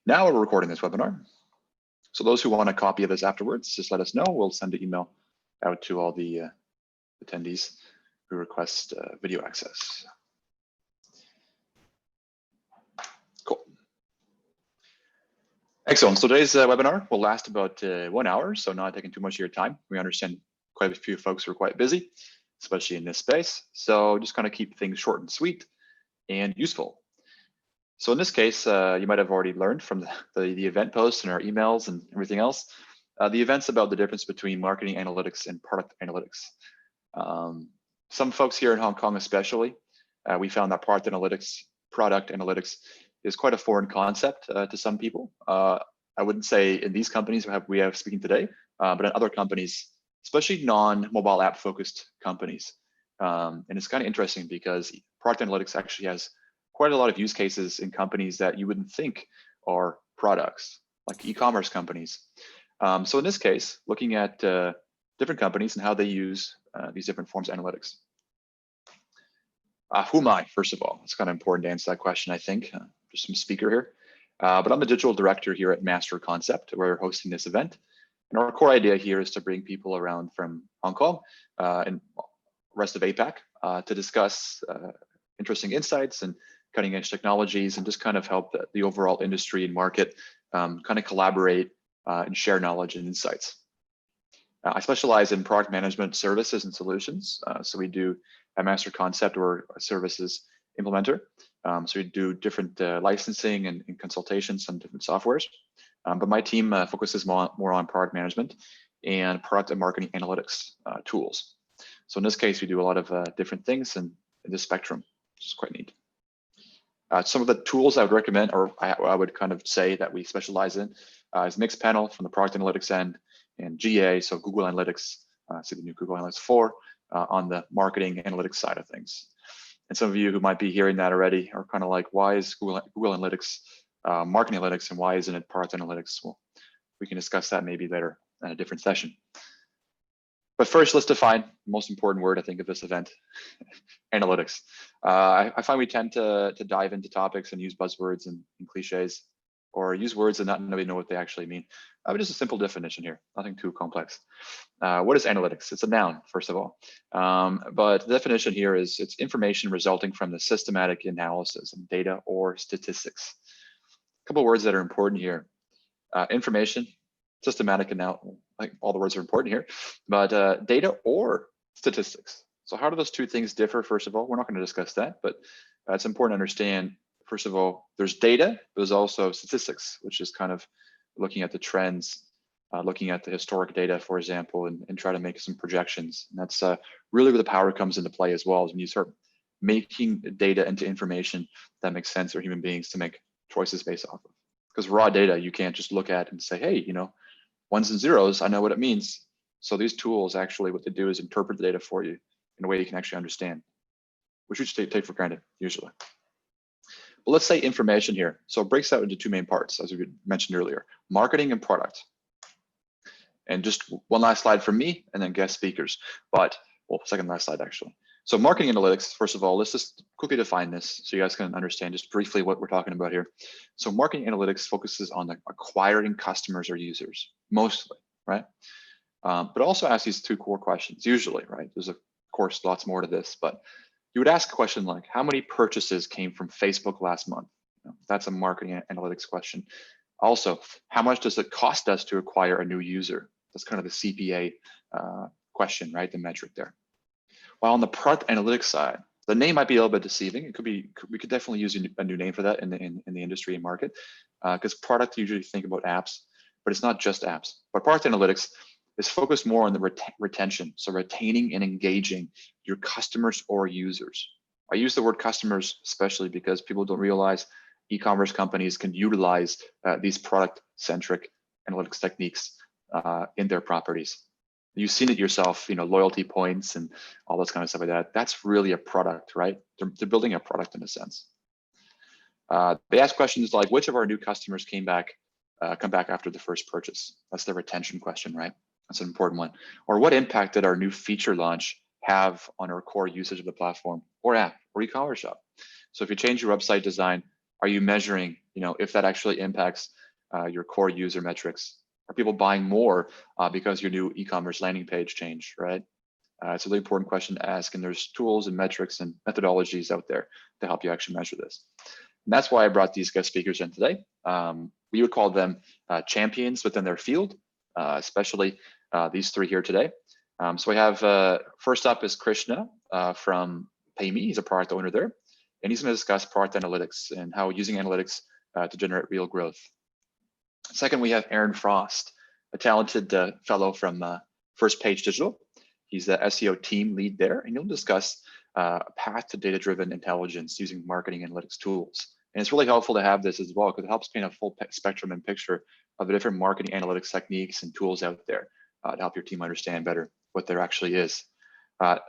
Now we're recording this webinar. So those who want a copy of this afterwards, just let us know. We'll send an email out to all the attendees who request video access. Cool. Excellent. So today's webinar will last about 1 hour, so not taking too much of your time. We understand quite a few folks are quite busy, especially in this space. So just kind of keep things short and sweet and useful. So in this case, you might have already learned from the event posts and our emails and everything else. The event's about the difference between marketing analytics and product analytics. Some folks here in Hong Kong especially, we found that product analytics is quite a foreign concept to some people. I wouldn't say in these companies we have speaking today, but in other companies, especially non-mobile app focused companies. And it's kind of interesting because product analytics actually has quite a lot of use cases in companies that you wouldn't think are products, like e-commerce companies. So in this case, looking at different companies and how they use these different forms of analytics. Who am I, first of all? It's kind of important to answer that question, I think. Just some speaker here. But I'm the digital director here at Master Concept. We're hosting this event. And our core idea here is to bring people around from Hong Kong and rest of APAC to discuss interesting insights and cutting edge technologies and just kind of help the overall industry and market kind of collaborate and share knowledge and insights. I specialize in product management services and solutions. So we do at Master Concept, or a services implementer. So we do different licensing and consultations on different softwares. But my team focuses more on product management and product and marketing analytics tools. So in this case, we do a lot of different things in this spectrum, which is quite neat. Some of the tools I would recommend, or I would kind of say that we specialize in, is Mixpanel from the product analytics end, and GA, so Google Analytics, see the new Google Analytics 4 on the marketing analytics side of things. And some of you who might be hearing that already are kind of like, why is Google Analytics marketing analytics and why isn't it product analytics? Well, we can discuss that maybe later in a different session. But first, let's define the most important word, I think, of this event, analytics. I find we tend to dive into topics and use buzzwords and cliches, or use words and not really know what they actually mean. But just a simple definition here, nothing too complex. What is analytics? It's a noun, first of all. But the definition here is it's information resulting from the systematic analysis of data or statistics. A couple of words that are important here. Information, systematic analysis, like all the words are important here, but data or statistics. So how do those two things differ? First of all, we're not going to discuss that, but it's important to understand, first of all, there's data, but there's also statistics, which is kind of looking at the trends, looking at the historic data, for example, and try to make some projections. And that's really where the power comes into play as well, is when you start making data into information that makes sense for human beings to make choices based off of. Because raw data, you can't just look at and say, hey, you know, ones and zeros, I know what it means. So these tools actually, what they do is interpret the data for you in a way you can actually understand, which we just take for granted usually. But let's say information here. So it breaks out into two main parts, as we mentioned earlier, marketing and product. And just one last slide from me and then guest speakers, but, well, second last slide actually. So marketing analytics, first of all, let's just quickly define this so you guys can understand just briefly what we're talking about here. So marketing analytics focuses on acquiring customers or users, mostly, right? But also asks these two core questions, usually, right? There's of course lots more to this, but you would ask a question like, how many purchases came from Facebook last month? You know, that's a marketing analytics question. Also, how much does it cost us to acquire a new user? That's kind of the CPA question, right? The metric there. While on the product analytics side, the name might be a little bit deceiving. It could be, we could definitely use a new name for that in the industry and market, because product usually think about apps, but it's not just apps. But product analytics is focused more on the retention, so retaining and engaging your customers or users. I use the word customers especially because people don't realize e-commerce companies can utilize these product-centric analytics techniques in their properties. You've seen it yourself, you know, loyalty points and all this kind of stuff like that. That's really a product, right? They're building a product in a sense. They ask questions like, which of our new customers come back after the first purchase? That's the retention question, right? That's an important one. Or what impact did our new feature launch have on our core usage of the platform or app or e-commerce shop? So if you change your website design, Are you measuring, if that actually impacts your core user metrics? Are people buying more because your new e-commerce landing page changed, right? It's a really important question to ask, and there's tools and metrics and methodologies out there to help you actually measure this. And that's why I brought these guest speakers in today. We would call them champions within their field, especially these three here today. So we have, first up is Krishna from PayMe. He's a product owner there, and he's going to discuss product analytics and how using analytics to generate real growth. Second, we have Aaron Frost, a talented fellow from First Page Digital. He's the SEO team lead there, and he'll discuss a path to data-driven intelligence using marketing analytics tools. And it's really helpful to have this as well because it helps paint a full spectrum and picture of the different marketing analytics techniques and tools out there to help your team understand better what there actually is.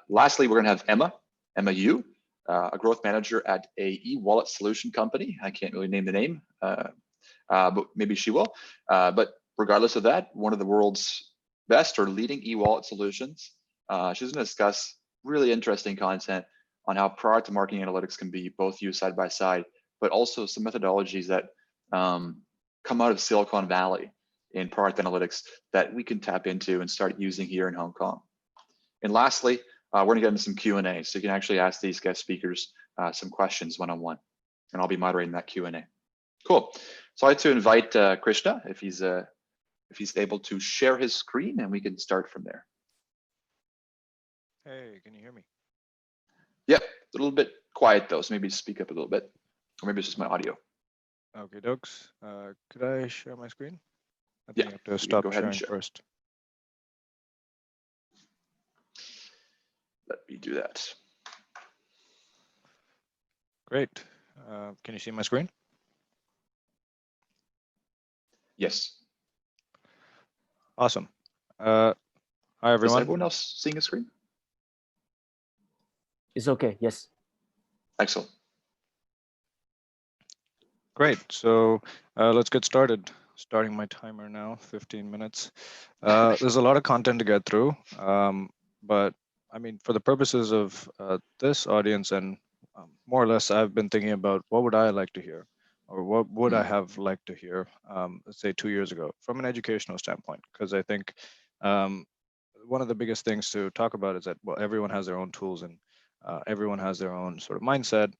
Lastly, we're going to have Emma Yu, a growth manager at a e-wallet solution company. I can't really name the name, but maybe she will. But regardless of that, one of the world's best or leading e-wallet solutions. She's going to discuss really interesting content on how product and marketing analytics can be both used side by side, but also some methodologies that come out of Silicon Valley in product analytics that we can tap into and start using here in Hong Kong. And lastly, we're going to get into some Q&A, so you can actually ask these guest speakers some questions one-on-one, and I'll be moderating that Q&A. Cool. So I'd like to invite Krishna if he's able to share his screen, and we can start from there. Hey, can you hear me? Yep, it's a little bit quiet though, so maybe speak up a little bit, or maybe it's just my audio. Okay, dokes. Could I share my screen? I think Yeah, you have to stop go ahead and sharing share. first. Let me do that. Great. Can you see my screen? Yes. Awesome. Hi, everyone. Is everyone else seeing a screen? It's okay, yes. Excellent. Great. So let's get started. Starting my timer now, 15 minutes. There's a lot of content to get through, but I mean, for the purposes of this audience and more or less, I've been thinking about what would I like to hear, or what would I have liked to hear, let's say 2 years ago, from an educational standpoint, because I think one of the biggest things to talk about is that, well, everyone has their own tools and everyone has their own sort of mindset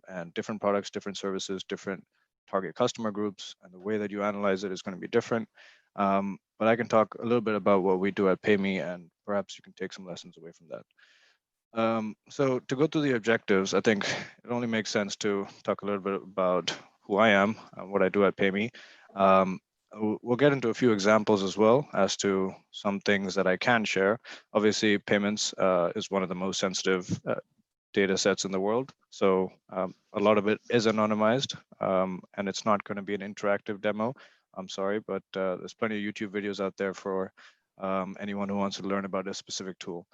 and different products, different services, different target customer groups, and the way that you analyze it is going to be different. But I can talk a little bit about what we do at PayMe, and perhaps you can take some lessons away from that. So to go through the objectives, I think it only makes sense to talk a little bit about who I am and what I do at PayMe. We'll get into a few examples as well as to some things that I can share. Obviously, payments is one of the most sensitive data sets in the world. So a lot of it is anonymized, and it's not going to be an interactive demo. I'm sorry, but there's plenty of YouTube videos out there for anyone who wants to learn about a specific tool.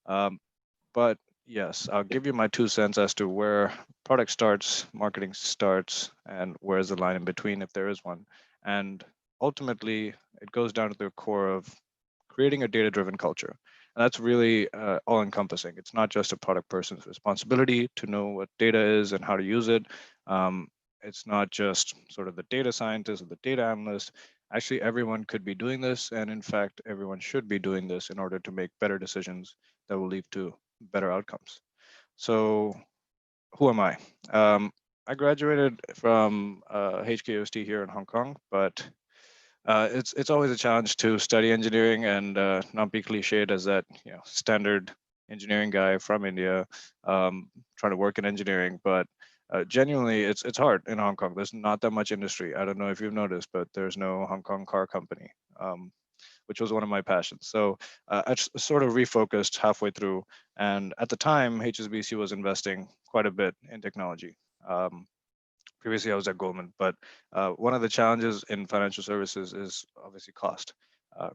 But yes, I'll give you my 2 cents as to where product starts, marketing starts, and where's the line in between, if there is one. And ultimately, it goes down to the core of creating a data-driven culture. And that's really all-encompassing. It's not just a product person's responsibility to know what data is and how to use it. It's not just sort of the data scientist or the data analyst. Actually, everyone could be doing this. And in fact, everyone should be doing this in order to make better decisions that will lead to better outcomes. So who am I? I graduated from HKUST here in Hong Kong, but it's always a challenge to study engineering and not be cliched as that standard engineering guy from India trying to work in engineering. But genuinely, it's hard in Hong Kong. There's not that much industry. I don't know if you've noticed, but there's no Hong Kong car company, which was one of my passions. So I sort of refocused halfway through. And at the time, HSBC was investing quite a bit in technology. Previously, I was at Goldman, but one of the challenges in financial services is obviously cost.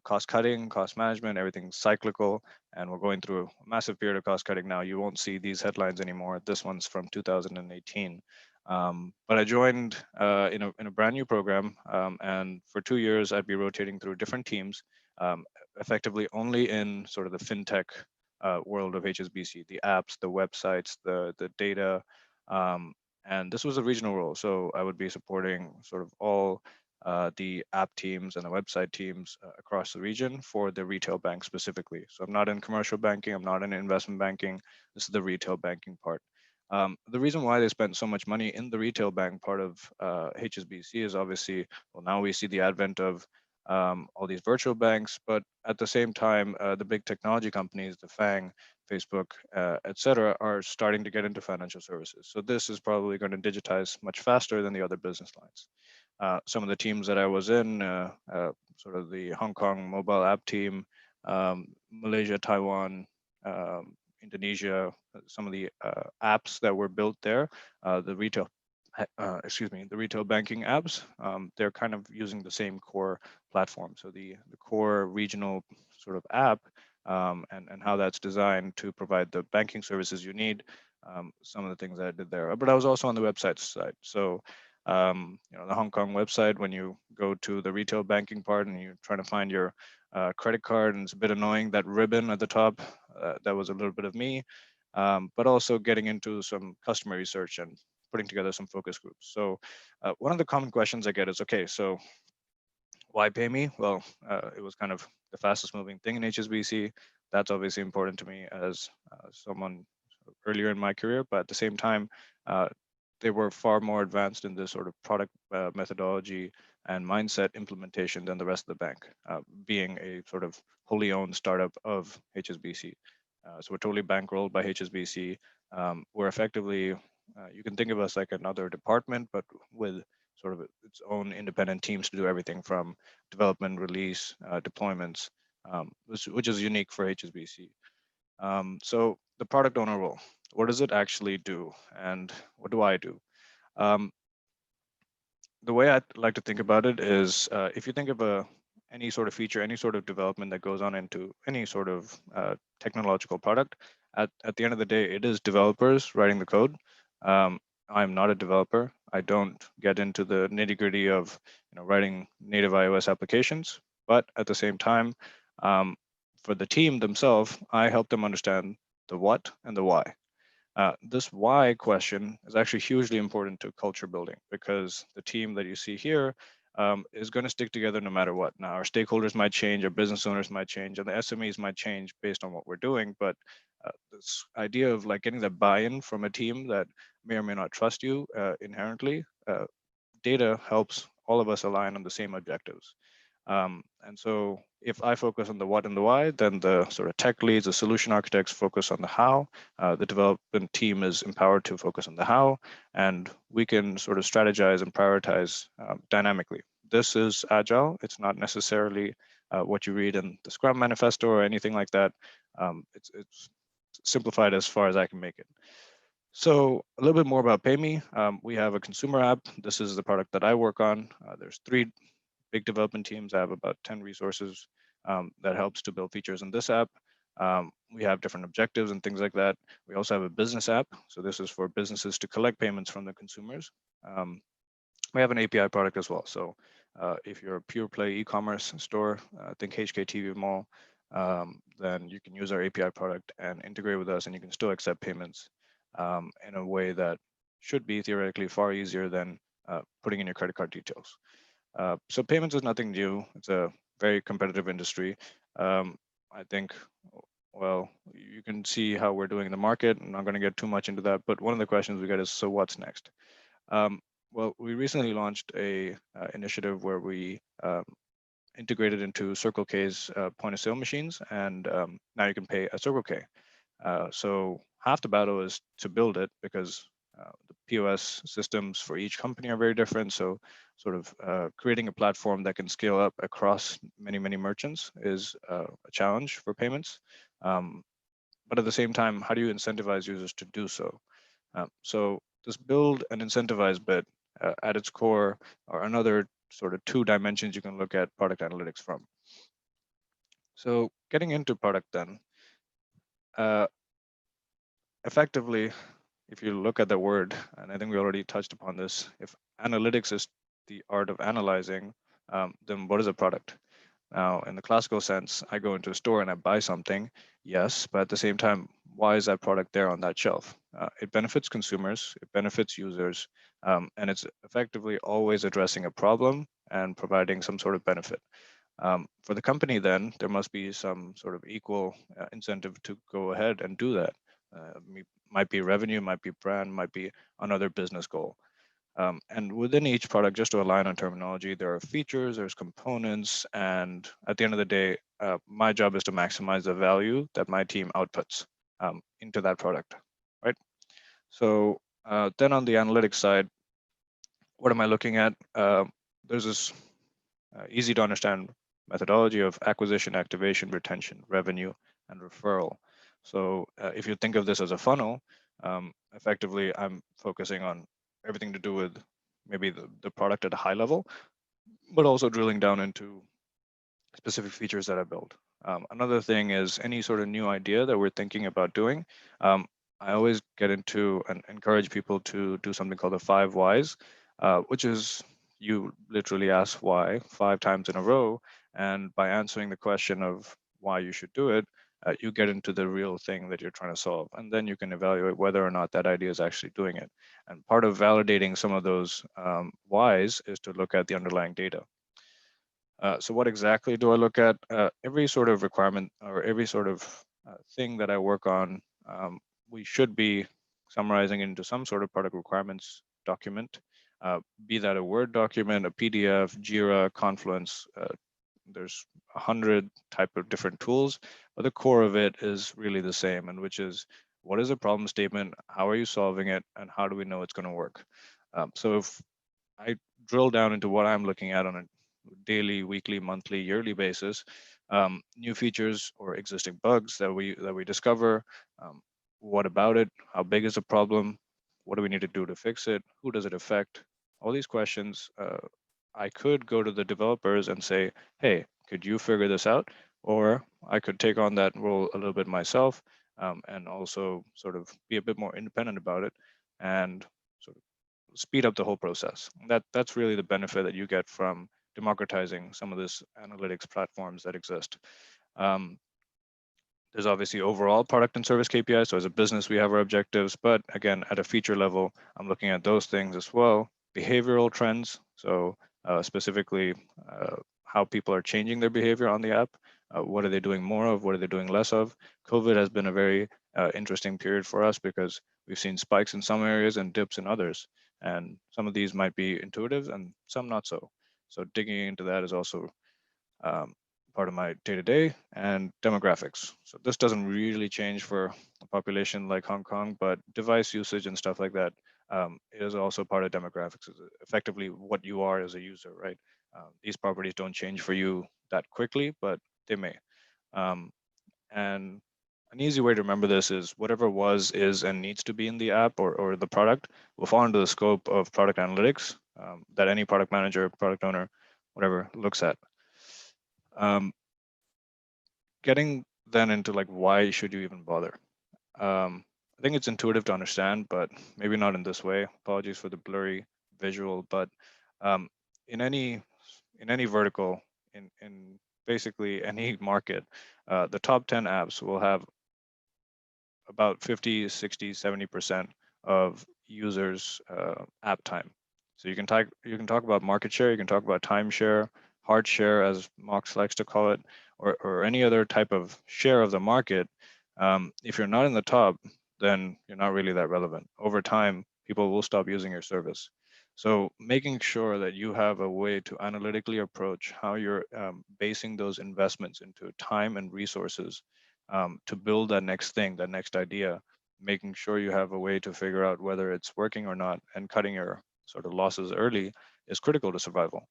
Cost cutting, cost management, everything's cyclical, and we're going through a massive period of cost cutting now. You won't see these headlines anymore. This one's from 2018. But I joined in a brand new program, and for 2 years, I'd be rotating through different teams, effectively only in sort of the fintech world of HSBC, the apps, the websites, the data, And this was a regional role. So I would be supporting sort of all the app teams and the website teams across the region for the retail bank specifically. So I'm not in commercial banking, I'm not in investment banking. This is the retail banking part. The reason why they spent so much money in the retail bank part of HSBC is obviously, well, now we see the advent of all these virtual banks, but at the same time, the big technology companies, the FANG, Facebook, et cetera, are starting to get into financial services. So this is probably going to digitize much faster than the other business lines. Some of the teams that I was in, sort of the Hong Kong mobile app team, Malaysia, Taiwan, Indonesia, some of the apps that were built there, the retail the retail banking apps, they're kind of using the same core platform. So the core regional sort of app and how that's designed to provide the banking services you need, some of the things that I did there. But I was also on the website side. So the Hong Kong website, when you go to the retail banking part and you're trying to find your credit card, and it's a bit annoying, that ribbon at the top, that was a little bit of me. But also getting into some customer research and putting together some focus groups. So one of the common questions I get is, okay, so why pay me? Well, it was kind of the fastest moving thing in HSBC. That's obviously important to me as someone earlier in my career, but at the same time, they were far more advanced in this sort of product methodology and mindset implementation than the rest of the bank, being a sort of wholly owned startup of HSBC. So we're totally bankrolled by HSBC. We're effectively, you can think of us like another department, but with sort of its own independent teams to do everything from development, release, deployments, which is unique for HSBC. So the product owner role, what does it actually do, and what do I do? The way I like to think about it is, if you think of any sort of feature, any sort of development that goes on into any sort of technological product, at the end of the day, it is developers writing the code. I'm not a developer. I don't get into the nitty gritty of writing native iOS applications, but at the same time, for the team themselves, I help them understand the what and the why. This why question is actually hugely important to culture building, because the team that you see here is going to stick together no matter what. Now, our stakeholders might change, our business owners might change, and the SMEs might change based on what we're doing. But this idea of like getting the buy-in from a team that may or may not trust you inherently, data helps all of us align on the same objectives. And so if I focus on the what and the why, then the sort of tech leads, the solution architects focus on the how, the development team is empowered to focus on the how, and we can sort of strategize and prioritize dynamically. This is agile. It's not necessarily what you read in the Scrum manifesto or anything like that. It's simplified as far as I can make it. So a little bit more about PayMe. We have a consumer app. This is the product that I work on. There's 3 big development teams. I have about 10 resources that helps to build features in this app. We have different objectives and things like that. We also have a business app. So this is for businesses to collect payments from the consumers. We have an API product as well. So if you're a pure play e-commerce store, think HKTV Mall, then you can use our API product and integrate with us, and you can still accept payments in a way that should be theoretically far easier than putting in your credit card details. So payments is nothing new. It's a very competitive industry. I think, well, you can see how we're doing in the market. I'm not going to get too much into that, but one of the questions we get is, so what's next? Well, we recently launched a initiative where we integrated into Circle K's point of sale machines, and now you can pay at Circle K. So half the battle is to build it, because the POS systems for each company are very different. So sort of creating a platform that can scale up across many, many merchants is a challenge for payments. But at the same time, how do you incentivize users to do so? So this build and incentivize bit at its core are another sort of 2 dimensions you can look at product analytics from. So getting into product then, effectively, if you look at the word, and I think we already touched upon this, if analytics is the art of analyzing, then what is a product? Now, in the classical sense, I go into a store and I buy something, yes, but at the same time, why is that product there on that shelf? it benefits consumers, it benefits users, and it's effectively always addressing a problem and providing some sort of benefit. For the company, then, there must be some sort of equal incentive to go ahead and do that. Might be revenue, might be brand, might be another business goal. And within each product, just to align on terminology, there are features, there's components, and at the end of the day, my job is to maximize the value that my team outputs into that product, right? So then on the analytics side, what am I looking at? There's this easy to understand methodology of acquisition, activation, retention, revenue, and referral. So if you think of this as a funnel, effectively, I'm focusing on everything to do with maybe the product at a high level, but also drilling down into specific features that I build. Another thing is any sort of new idea that we're thinking about doing. I always get into and encourage people to do something called the 5 whys, which is you literally ask why 5 times in a row. And by answering the question of why you should do it, you get into the real thing that you're trying to solve. And then you can evaluate whether or not that idea is actually doing it. And part of validating some of those whys is to look at the underlying data. So what exactly do I look at? Every sort of requirement or every sort of thing that I work on, we should be summarizing into some sort of product requirements document, be that a Word document, a PDF, Jira, Confluence. There's 100 type of different tools, but the core of it is really the same, and which is what is a problem statement, how are you solving it, and how do we know it's going to work? So if I drill down into what I'm looking at on a daily, weekly, monthly, yearly basis, new features or existing bugs that we discover. What about it? How big is the problem? What do we need to do to fix it? Who does it affect? All these questions. I could go to the developers and say, "Hey, could you figure this out?" Or I could take on that role a little bit myself, and also sort of be a bit more independent about it and sort of speed up the whole process. That's really the benefit that you get from democratizing some of this analytics platforms that exist. There's obviously overall product and service KPIs. So as a business, we have our objectives, but again, at a feature level, I'm looking at those things as well. Behavioral trends, so specifically how people are changing their behavior on the app. What are they doing more of? What are they doing less of? COVID has been a very interesting period for us because we've seen spikes in some areas and dips in others. And some of these might be intuitive and some not so. So digging into that is also part of my day-to-day. And demographics. So this doesn't really change for a population like Hong Kong, but device usage and stuff like that is also part of demographics. Is effectively what you are as a user, right? These properties don't change for you that quickly, but they may. And an easy way to remember this is whatever was, is, and needs to be in the app or the product will fall into the scope of product analytics that any product manager, product owner, whatever, looks at. Getting then into like, why should you even bother? I think it's intuitive to understand, but maybe not in this way. Apologies for the blurry visual, but in any vertical, in basically any market, the top 10 apps will have about 50, 60, 70% of users' app time. So you can talk about market share, you can talk about time share, heart share, as Mox likes to call it, or any other type of share of the market. If you're not in the top, then you're not really that relevant. Over time, people will stop using your service. So making sure that you have a way to analytically approach how you're basing those investments into time and resources to build that next thing, that next idea, making sure you have a way to figure out whether it's working or not, and cutting your sort of losses early is critical to survival.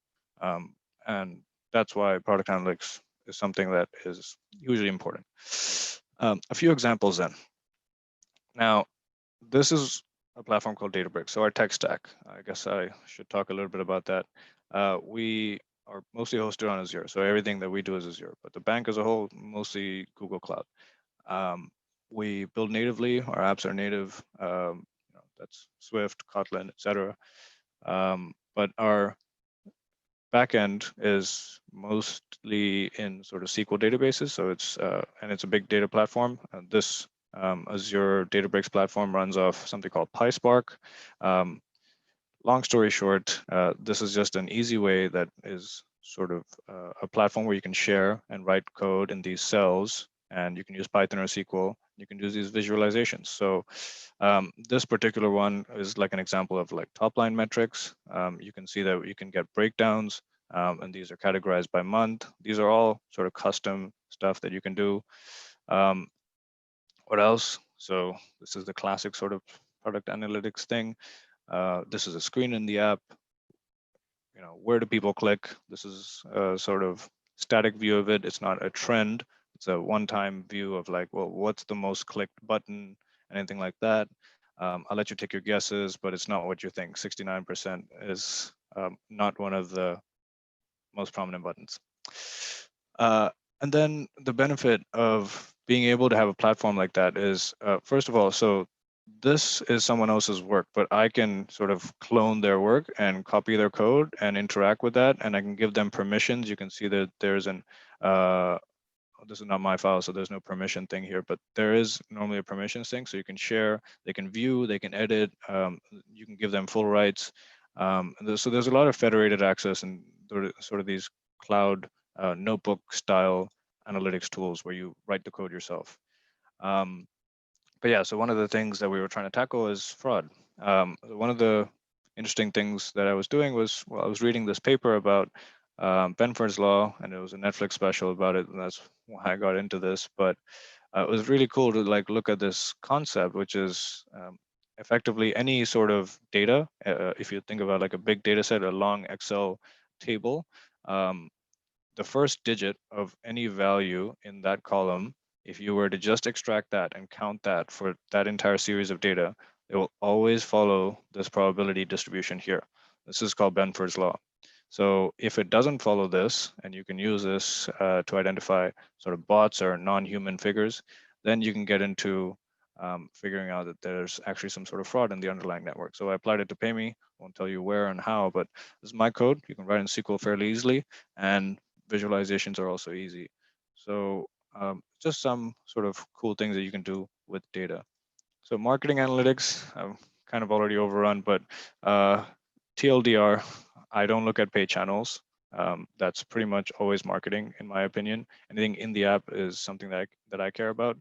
And that's why product analytics is something that is hugely important. A few examples then. Now, this is a platform called Databricks. So our tech stack, I guess I should talk a little bit about that. We are mostly hosted on Azure. So everything that we do is Azure, but the bank as a whole, mostly Google Cloud. We build natively. Our apps are native. That's Swift, Kotlin, etc. But our backend is mostly in sort of SQL databases. So it's and it's a big data platform. And this Azure Databricks platform runs off something called PySpark. Long story short, this is just an easy way that is sort of a platform where you can share and write code in these cells, and you can use Python or SQL. You can use these visualizations. So this particular one is like an example of like top line metrics. You can see that you can get breakdowns, and these are categorized by month. These are all sort of custom stuff that you can do. What else? So this is the classic sort of product analytics thing. This is a screen in the app. You know, where do people click? This is a sort of static view of it. It's not a trend. It's a one-time view of like, well, what's the most clicked button, anything like that. I'll let you take your guesses, but it's not what you think. 69% is not one of the most prominent buttons. And then the benefit of being able to have a platform like that is, first of all, so this is someone else's work, but I can sort of clone their work and copy their code and interact with that, and I can give them permissions. You can see that there's an, this is not my file, so there's no permission thing here, but there is normally a permissions thing, so you can share, they can view, they can edit, you can give them full rights. So there's a lot of federated access and sort of these cloud notebook style analytics tools where you write the code yourself. But yeah, so one of the things that we were trying to tackle is fraud. One of the interesting things that I was doing was, well, I was reading this paper about Benford's Law, and it was a Netflix special about it, and that's why I got into this. But it was really cool to like look at this concept, which is effectively any sort of data. If you think about like a big data set, a long Excel table, the first digit of any value in that column, if you were to just extract that and count that for that entire series of data, it will always follow this probability distribution here. This is called Benford's Law. So if it doesn't follow this, and you can use this to identify sort of bots or non-human figures, then you can get into figuring out that there's actually some sort of fraud in the underlying network. So I applied it to PayMe. I won't tell you where and how, but this is my code. You can write in SQL fairly easily, and visualizations are also easy. So just some sort of cool things that you can do with data. So marketing analytics, I've kind of already overrun, but TLDR, I don't look at paid channels. That's pretty much always marketing, in my opinion. Anything in the app is something that I care about.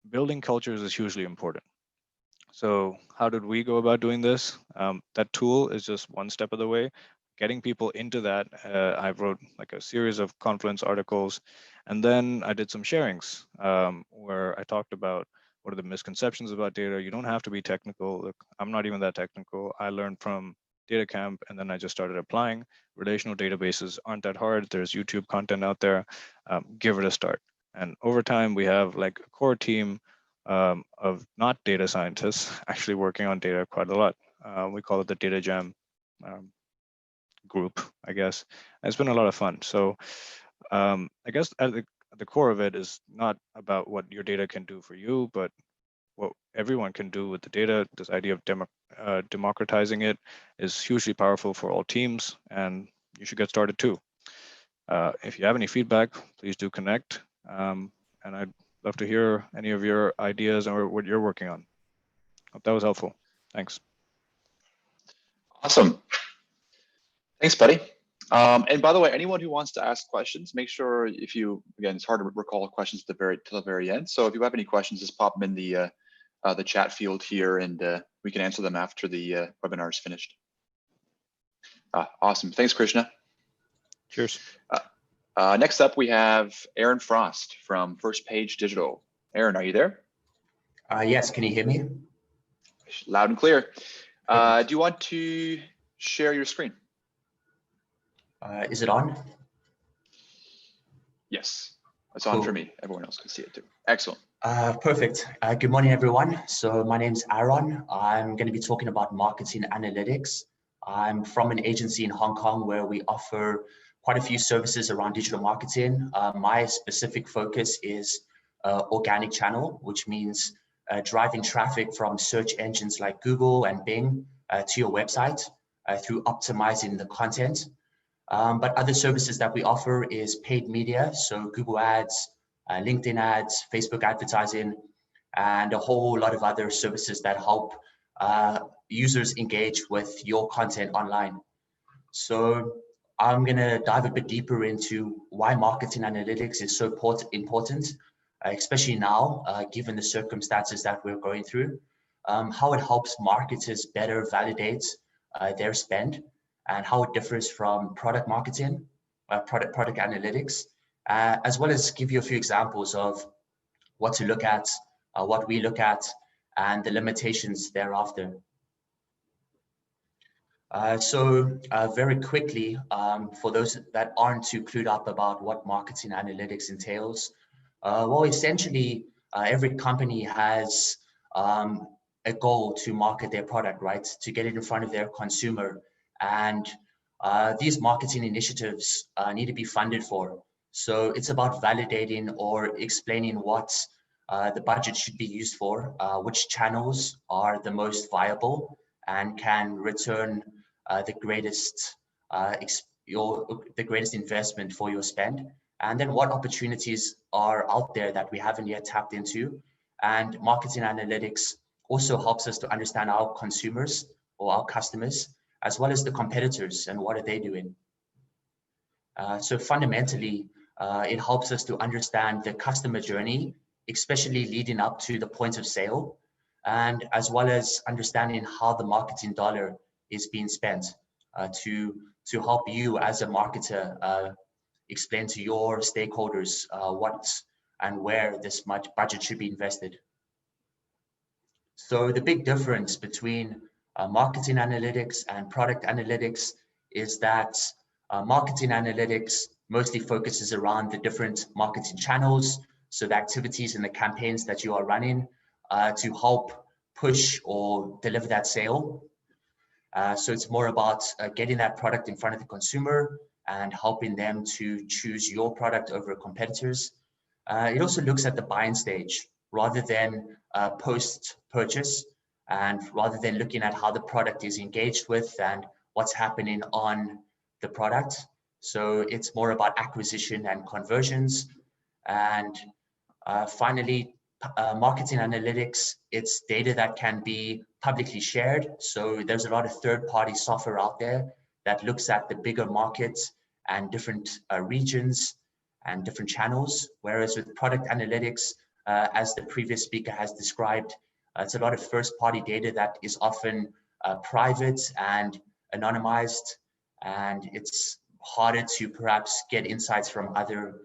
Building cultures is hugely important. So how did we go about doing this? That tool is just one step of the way. Getting people into that, I wrote like a series of Confluence articles, and then I did some sharings where I talked about what are the misconceptions about data. You don't have to be technical. Look, I'm not even that technical. I learned from DataCamp, and then I just started applying. Relational databases aren't that hard. There's YouTube content out there. Give it a start. And over time, we have like a core team of not data scientists actually working on data quite a lot. We call it the Data Jam group, I guess. And it's been a lot of fun. So I guess at the core of it is not about what your data can do for you, but what everyone can do with the data. This idea of democratizing it is hugely powerful for all teams, and you should get started too. If you have any feedback, please do connect. And I'd love to hear any of your ideas or what you're working on. Hope that was helpful. Thanks. Awesome. Thanks, buddy. And by the way, anyone who wants to ask questions, make sure if you, again, it's hard to recall questions to the very end. So if you have any questions, just pop them in the chat field here, and we can answer them after the webinar is finished. Awesome. Thanks, Krishna. Cheers. Next up, we have Aaron Frost from First Page Digital. Aaron, are you there? Yes, can you hear me? Loud and clear. Do you want to share your screen? Is it on? Yes, it's on for me. Everyone else can see it too. Excellent. Perfect. Good morning, everyone. So my name's Aaron. I'm going to be talking about marketing analytics. I'm from an agency in Hong Kong where we offer quite a few services around digital marketing. My specific focus is organic channel, which means driving traffic from search engines like Google and Bing to your website through optimizing the content. But other services that we offer is paid media, so Google ads, LinkedIn ads, Facebook advertising, and a whole lot of other services that help users engage with your content online. So I'm going to dive a bit deeper into why marketing analytics is so important, especially now, given the circumstances that we're going through, how it helps marketers better validate their spend, and how it differs from product marketing, product analytics, as well as give you a few examples of what to look at, what we look at, and the limitations thereafter. So very quickly, for those that aren't too clued up about what marketing analytics entails, well, essentially, every company has a goal to market their product, right? To get it in front of their consumer. And these marketing initiatives need to be funded for. So it's about validating or explaining what the budget should be used for, which channels are the most viable and can return the greatest investment for your spend, and then what opportunities are out there that we haven't yet tapped into. And marketing analytics also helps us to understand our consumers or our customers, as well as the competitors and what are they doing. So fundamentally, it helps us to understand the customer journey, especially leading up to the point of sale, and as well as understanding how the marketing dollar is being spent to help you as a marketer explain to your stakeholders what and where this much budget should be invested. So the big difference between marketing analytics and product analytics is that marketing analytics mostly focuses around the different marketing channels, so the activities and the campaigns that you are running to help push or deliver that sale. So it's more about getting that product in front of the consumer and helping them to choose your product over competitors. It also looks at the buying stage rather than post-purchase, and rather than looking at how the product is engaged with and what's happening on the product. So it's more about acquisition and conversions. And finally, marketing analytics, it's data that can be publicly shared. So there's a lot of third-party software out there that looks at the bigger markets and different regions and different channels. Whereas with product analytics, as the previous speaker has described, it's a lot of first-party data that is often private and anonymized, and it's harder to perhaps get insights from other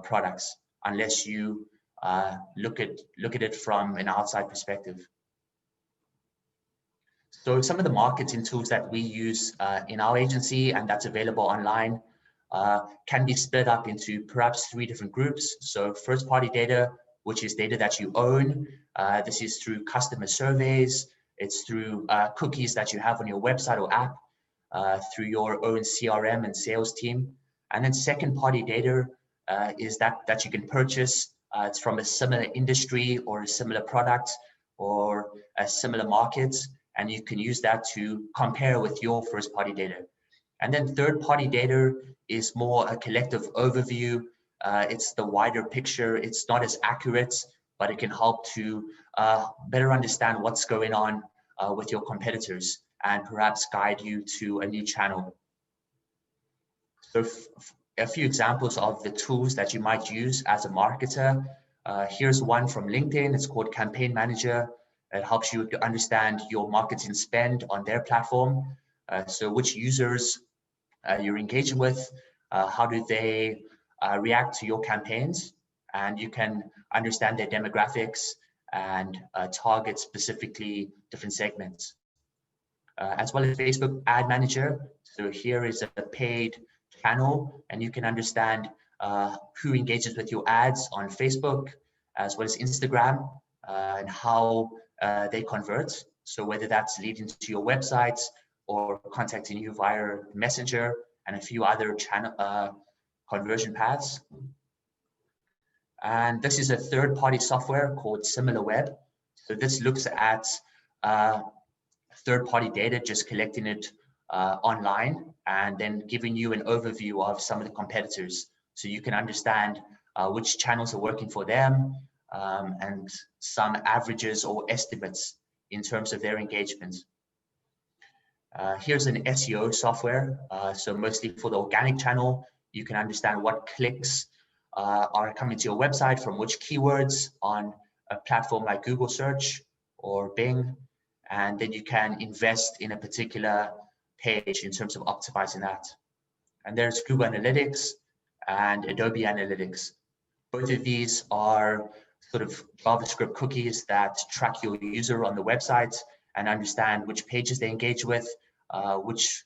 products unless you look at it from an outside perspective. So some of the marketing tools that we use in our agency and that's available online can be split up into perhaps 3 different groups. So first party data, which is data that you own. This is through customer surveys. It's through cookies that you have on your website or app, through your own CRM and sales team. And then second party data is that you can purchase. It's from a similar industry or a similar product or a similar market, and you can use that to compare with your first party data. And then third party data is more a collective overview. It's the wider picture. It's not as accurate, but it can help to better understand what's going on with your competitors and perhaps guide you to a new channel. So a few examples of the tools that you might use as a marketer. Here's one from LinkedIn. It's called Campaign Manager. It helps you to understand your marketing spend on their platform. So which users you're engaging with, how do they react to your campaigns, and you can understand their demographics and target specifically different segments. As well as Facebook Ad Manager. So here is a paid channel, and you can understand who engages with your ads on Facebook, as well as Instagram, and how they convert. So whether that's leading to your websites or contacting you via Messenger and a few other channel conversion paths. And this is a third-party software called SimilarWeb. So this looks at third-party data, just collecting it online and then giving you an overview of some of the competitors, so you can understand which channels are working for them, and some averages or estimates in terms of their engagement. Here's an SEO software. So mostly for the organic channel, you can understand what clicks are coming to your website from which keywords on a platform like Google Search or Bing. And then you can invest in a particular page in terms of optimizing that. And there's Google Analytics and Adobe Analytics. Both of these are sort of JavaScript cookies that track your user on the website and understand which pages they engage with, which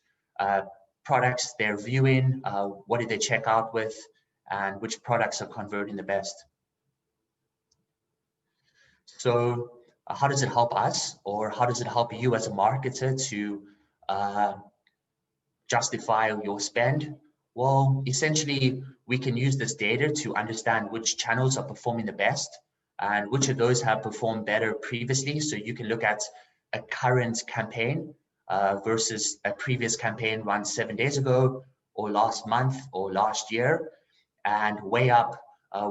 products they're viewing, what did they check out with, and which products are converting the best. So how does it help us, or how does it help you as a marketer to justify your spend? Well, essentially, we can use this data to understand which channels are performing the best and which of those have performed better previously. So you can look at a current campaign versus a previous campaign run 7 days ago or last month or last year, and weigh up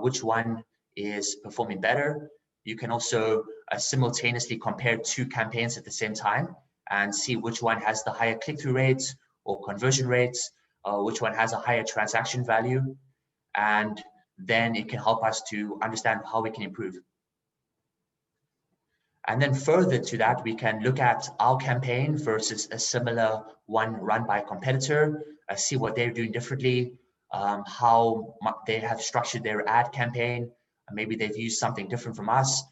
which one is performing better. You can also simultaneously compare two campaigns at the same time and see which one has the higher click-through rates or conversion rates, which one has a higher transaction value. And then it can help us to understand how we can improve. And then further to that, we can look at our campaign versus a similar one run by a competitor, see what they're doing differently, how they have structured their ad campaign. Maybe they've used something different from us,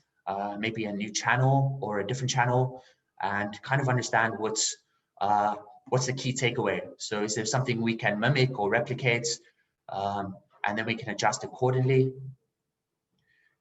maybe a new channel or a different channel, and kind of understand what's the key takeaway. So is there something we can mimic or replicate, and then we can adjust accordingly.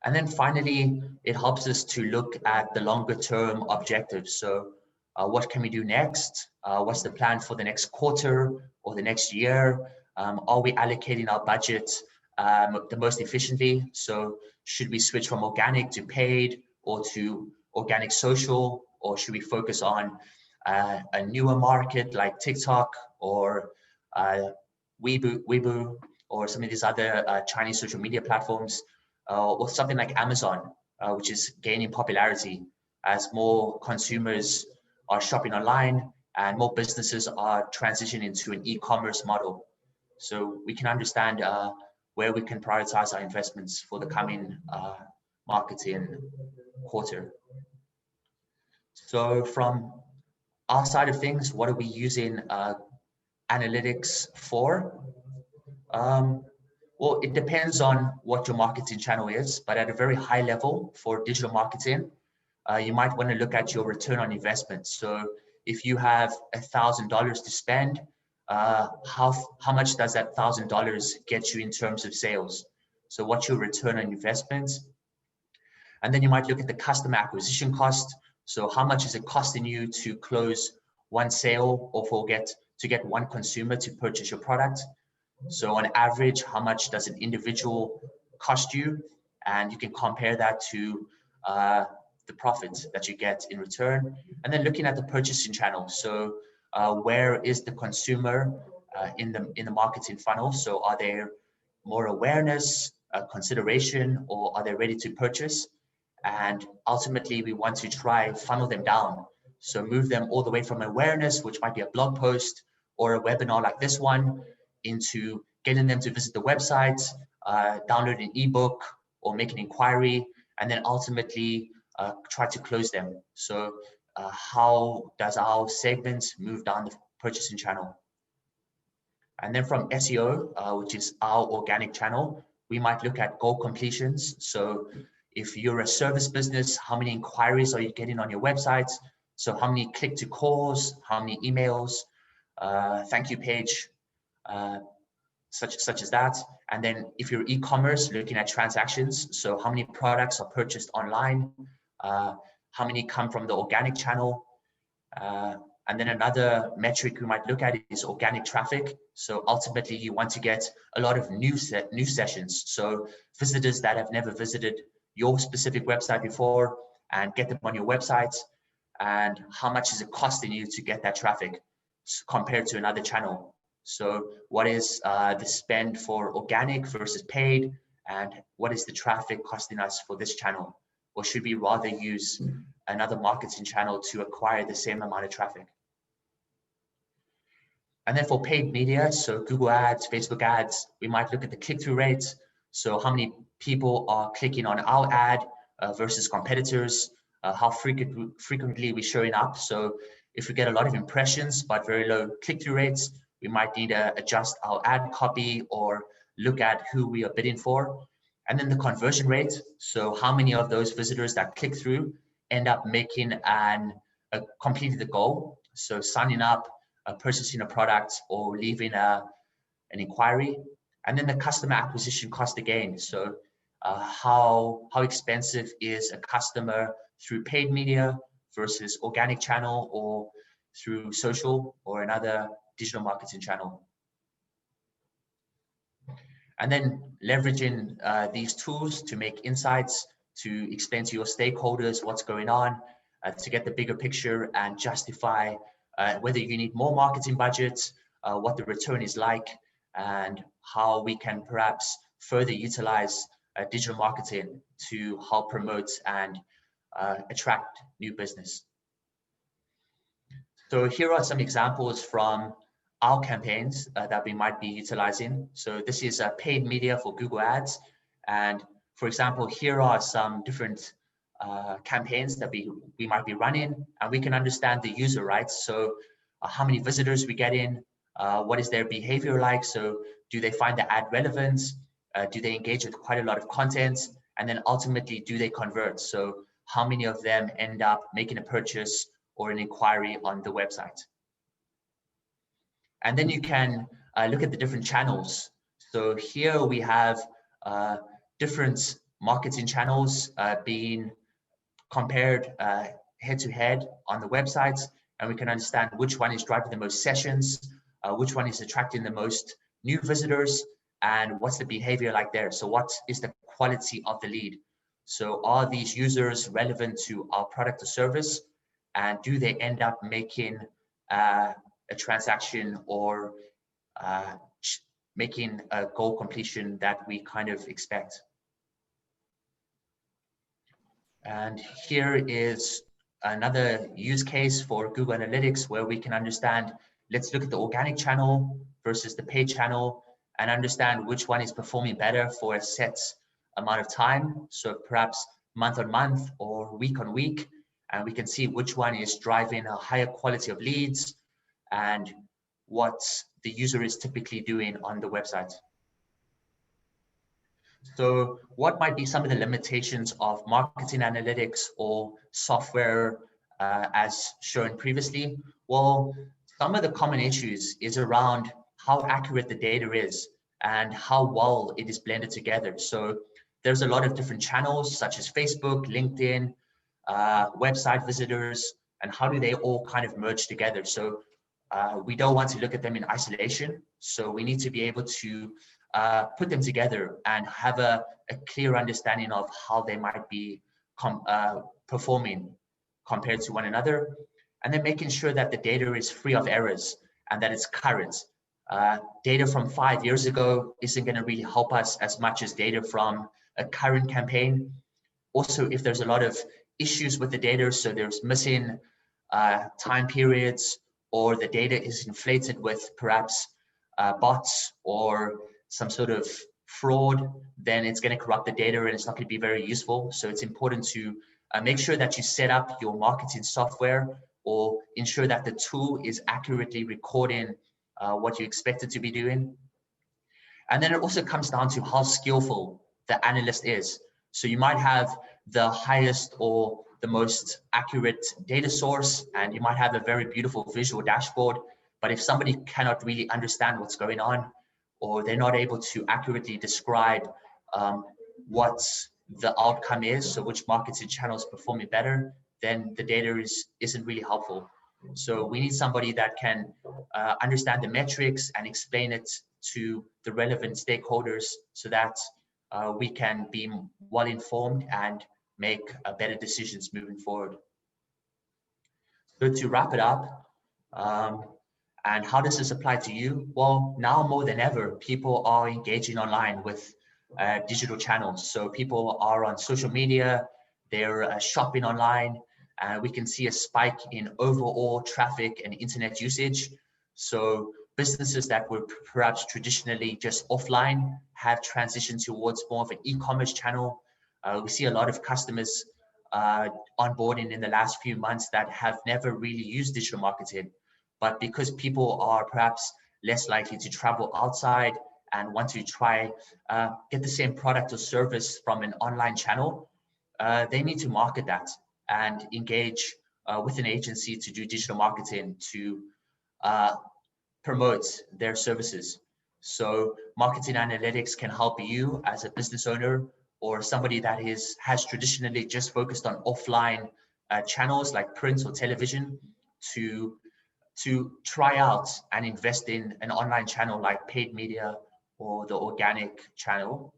And then finally, it helps us to look at the longer term objectives. So what can we do next? What's the plan for the next quarter or the next year? Are we allocating our budget the most efficiently? So should we switch from organic to paid or to organic social, or should we focus on a newer market like TikTok or Weibo or some of these other Chinese social media platforms, or something like Amazon, which is gaining popularity as more consumers are shopping online and more businesses are transitioning to an e-commerce model. So we can understand where we can prioritize our investments for the coming marketing quarter. So from our side of things, what are we using analytics for? Well, it depends on what your marketing channel is, but at a very high level for digital marketing, you might want to look at your return on investment. So if you have $1,000 to spend, how much does that $1,000 get you in terms of sales? So what's your return on investment? And then you might look at the customer acquisition cost. So how much is it costing you to close one sale or to get one consumer to purchase your product? So on average, how much does an individual cost you? And you can compare that to the profit that you get in return. And then looking at the purchasing channel. So where is the consumer in the marketing funnel? So are there more awareness, consideration, or are they ready to purchase? And ultimately, we want to try funnel them down. So move them all the way from awareness, which might be a blog post or a webinar like this one, into getting them to visit the website, download an ebook or make an inquiry, and then ultimately try to close them. So how does our segment move down the purchasing channel? And then from SEO, which is our organic channel, we might look at goal completions. So if you're a service business, how many inquiries are you getting on your website? So how many click to calls, how many emails, thank you page, such as that. And then if you're e-commerce, looking at transactions, so how many products are purchased online, how many come from the organic channel, and then another metric we might look at is organic traffic. So ultimately, you want to get a lot of new sessions, so visitors that have never visited your specific website before, and get them on your website. And how much is it costing you to get that traffic compared to another channel? So what is the spend for organic versus paid, and what is the traffic costing us for this channel? Or should we rather use another marketing channel to acquire the same amount of traffic? And then for paid media, so Google ads, Facebook ads, we might look at the click-through rates. So how many people are clicking on our ad versus competitors, how frequently we're showing up. So if we get a lot of impressions but very low click-through rates, we might need to adjust our ad copy or look at who we are bidding for. And then the conversion rate. So how many of those visitors that click through end up making completing the goal. So signing up, purchasing a product, or leaving an inquiry. And then the customer acquisition cost again. So how expensive is a customer through paid media versus organic channel or through social or another digital marketing channel. And then leveraging these tools to make insights, to explain to your stakeholders what's going on, to get the bigger picture and justify whether you need more marketing budgets, what the return is like, and how we can perhaps further utilize digital marketing to help promote and attract new business. So here are some examples from our campaigns that we might be utilizing. So this is paid media for Google Ads. And for example, here are some different campaigns that we might be running, and we can understand the user, right? So how many visitors we get in, what is their behavior like? So do they find the ad relevant? Do they engage with quite a lot of content? And then ultimately, do they convert? So how many of them end up making a purchase or an inquiry on the website? And then you can look at the different channels. So here we have different marketing channels being compared head to head on the websites, and we can understand which one is driving the most sessions, which one is attracting the most new visitors, and what's the behavior like there. So what is the quality of the lead? So are these users relevant to our product or service, and do they end up making a transaction or making a goal completion that we kind of expect? And here is another use case for Google Analytics where we can understand, let's look at the organic channel versus the paid channel and understand which one is performing better for a set amount of time. So perhaps month on month or week on week, and we can see which one is driving a higher quality of leads and what the user is typically doing on the website. So what might be some of the limitations of marketing analytics or software as shown previously? Well, some of the common issues is around how accurate the data is and how well it is blended together. So there's a lot of different channels such as Facebook, LinkedIn, website visitors, and how do they all kind of merge together? So we don't want to look at them in isolation. So we need to be able to put them together and have a clear understanding of how they might be performing compared to one another. And then making sure that the data is free of errors and that it's current. Data from 5 years ago isn't going to really help us as much as data from a current campaign. Also, if there's a lot of issues with the data, so there's missing time periods, or the data is inflated with perhaps bots or some sort of fraud, then it's going to corrupt the data and it's not going to be very useful. So it's important to make sure that you set up your marketing software or ensure that the tool is accurately recording what you expect it to be doing. And then it also comes down to how skillful the analyst is. So you might have the highest or the most accurate data source, and you might have a very beautiful visual dashboard. But if somebody cannot really understand what's going on, or they're not able to accurately describe what the outcome is, so which marketing channel is performing better, then the data isn't really helpful. So we need somebody that can understand the metrics and explain it to the relevant stakeholders so that we can be well informed and make better decisions moving forward. So to wrap it up, and how does this apply to you? Well, now more than ever, people are engaging online with digital channels. So people are on social media, they're shopping online, and we can see a spike in overall traffic and internet usage. So businesses that were perhaps traditionally just offline have transitioned towards more of an e-commerce channel. We see a lot of customers onboarding in the last few months that have never really used digital marketing, but because people are perhaps less likely to travel outside and want to try get the same product or service from an online channel, they need to market that and engage with an agency to do digital marketing to promote their services. So marketing analytics can help you as a business owner or somebody that has traditionally just focused on offline channels like print or television to try out and invest in an online channel like paid media or the organic channel.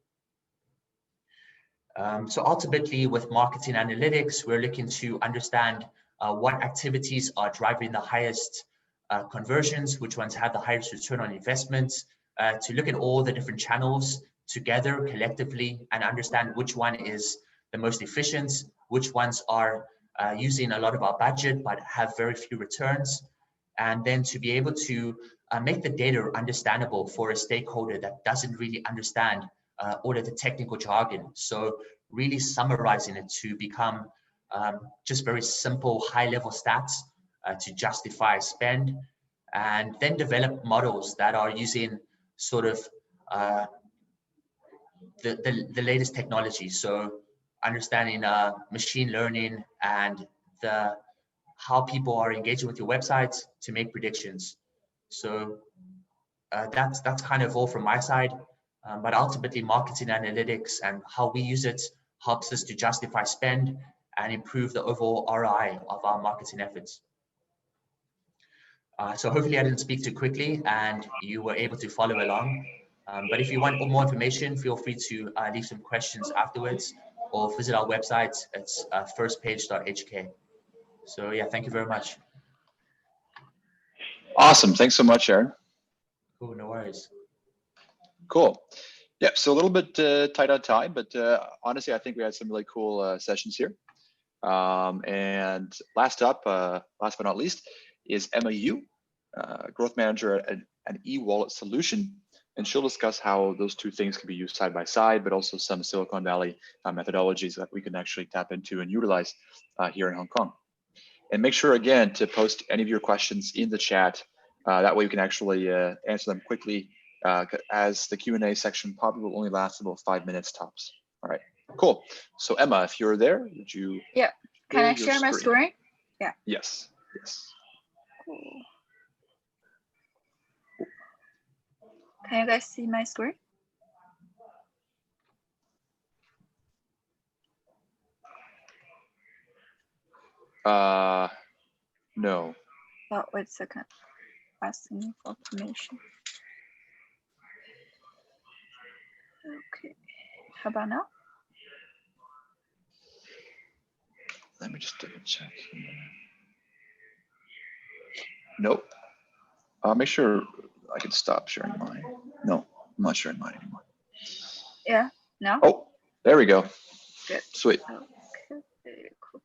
So ultimately with marketing analytics, we're looking to understand what activities are driving the highest conversions, which ones have the highest return on investments, to look at all the different channels together collectively and understand which one is the most efficient, which ones are using a lot of our budget but have very few returns, and then to be able to make the data understandable for a stakeholder that doesn't really understand all of the technical jargon. So really summarizing it to become just very simple high-level stats to justify spend, and then develop models that are using sort of the latest technology. So understanding machine learning and how people are engaging with your websites to make predictions. So that's kind of all from my side. But ultimately, marketing analytics and how we use it helps us to justify spend and improve the overall ROI of our marketing efforts. So hopefully I didn't speak too quickly and you were able to follow along. But if you want more information, feel free to leave some questions afterwards or visit our website. It's firstpage.hk. So yeah, thank you very much. Awesome. Thanks so much, Aaron. Cool, no worries. Cool. Yeah, so a little bit tight on time, but honestly, I think we had some really cool sessions here. And last up, last but not least, is Emma Yu, growth manager at an e-wallet solution. And she'll discuss how those two things can be used side by side, but also some Silicon Valley methodologies that we can actually tap into and utilize here in Hong Kong. And make sure, again, to post any of your questions in the chat. That way we can actually answer them quickly, as the Q&A section probably will only last about 5 minutes tops. All right, cool. So Emma, if you're there, would you? Yeah, can I share my screen? Yeah. Yes, yes. Cool. Can you guys see my screen? No. Oh, wait a second. Asking me for permission. Okay. How about now? Let me just double check here. Nope. Make sure I can stop sharing mine. No, I'm not sharing mine anymore. Yeah, no? Oh, there we go. Good. Sweet. Okay, very cool.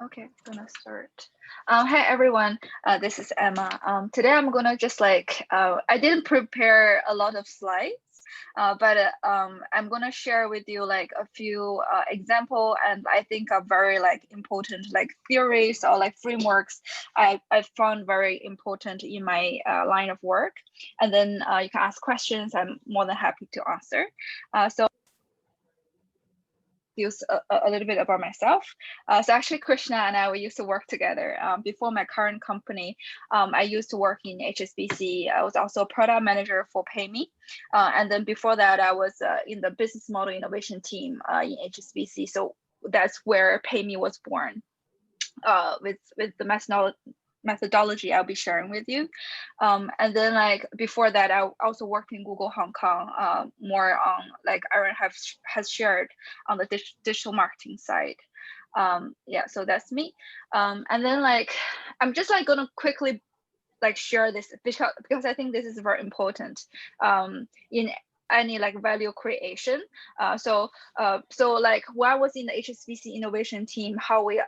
Okay, gonna start. Hi everyone, this is Emma. Today I'm gonna just I didn't prepare a lot of slides, but I'm gonna share with you like a few example, and I think are very important theories or frameworks I found very important in my line of work. And then you can ask questions. I'm more than happy to answer. So a little bit about myself. So actually Krishna and I, we used to work together. Before my current company, I used to work in HSBC. I was also a product manager for PayMe. And then before that, I was in the business model innovation team in HSBC. methodology I'll be sharing with you. And then like before that, I also worked in Google Hong Kong, more on like Aaron has shared on the digital marketing side. Yeah, so that's me. And then like, I'm just like gonna quickly like share this because I think this is very important in any like value creation. So like when I was in the HSBC innovation team, how we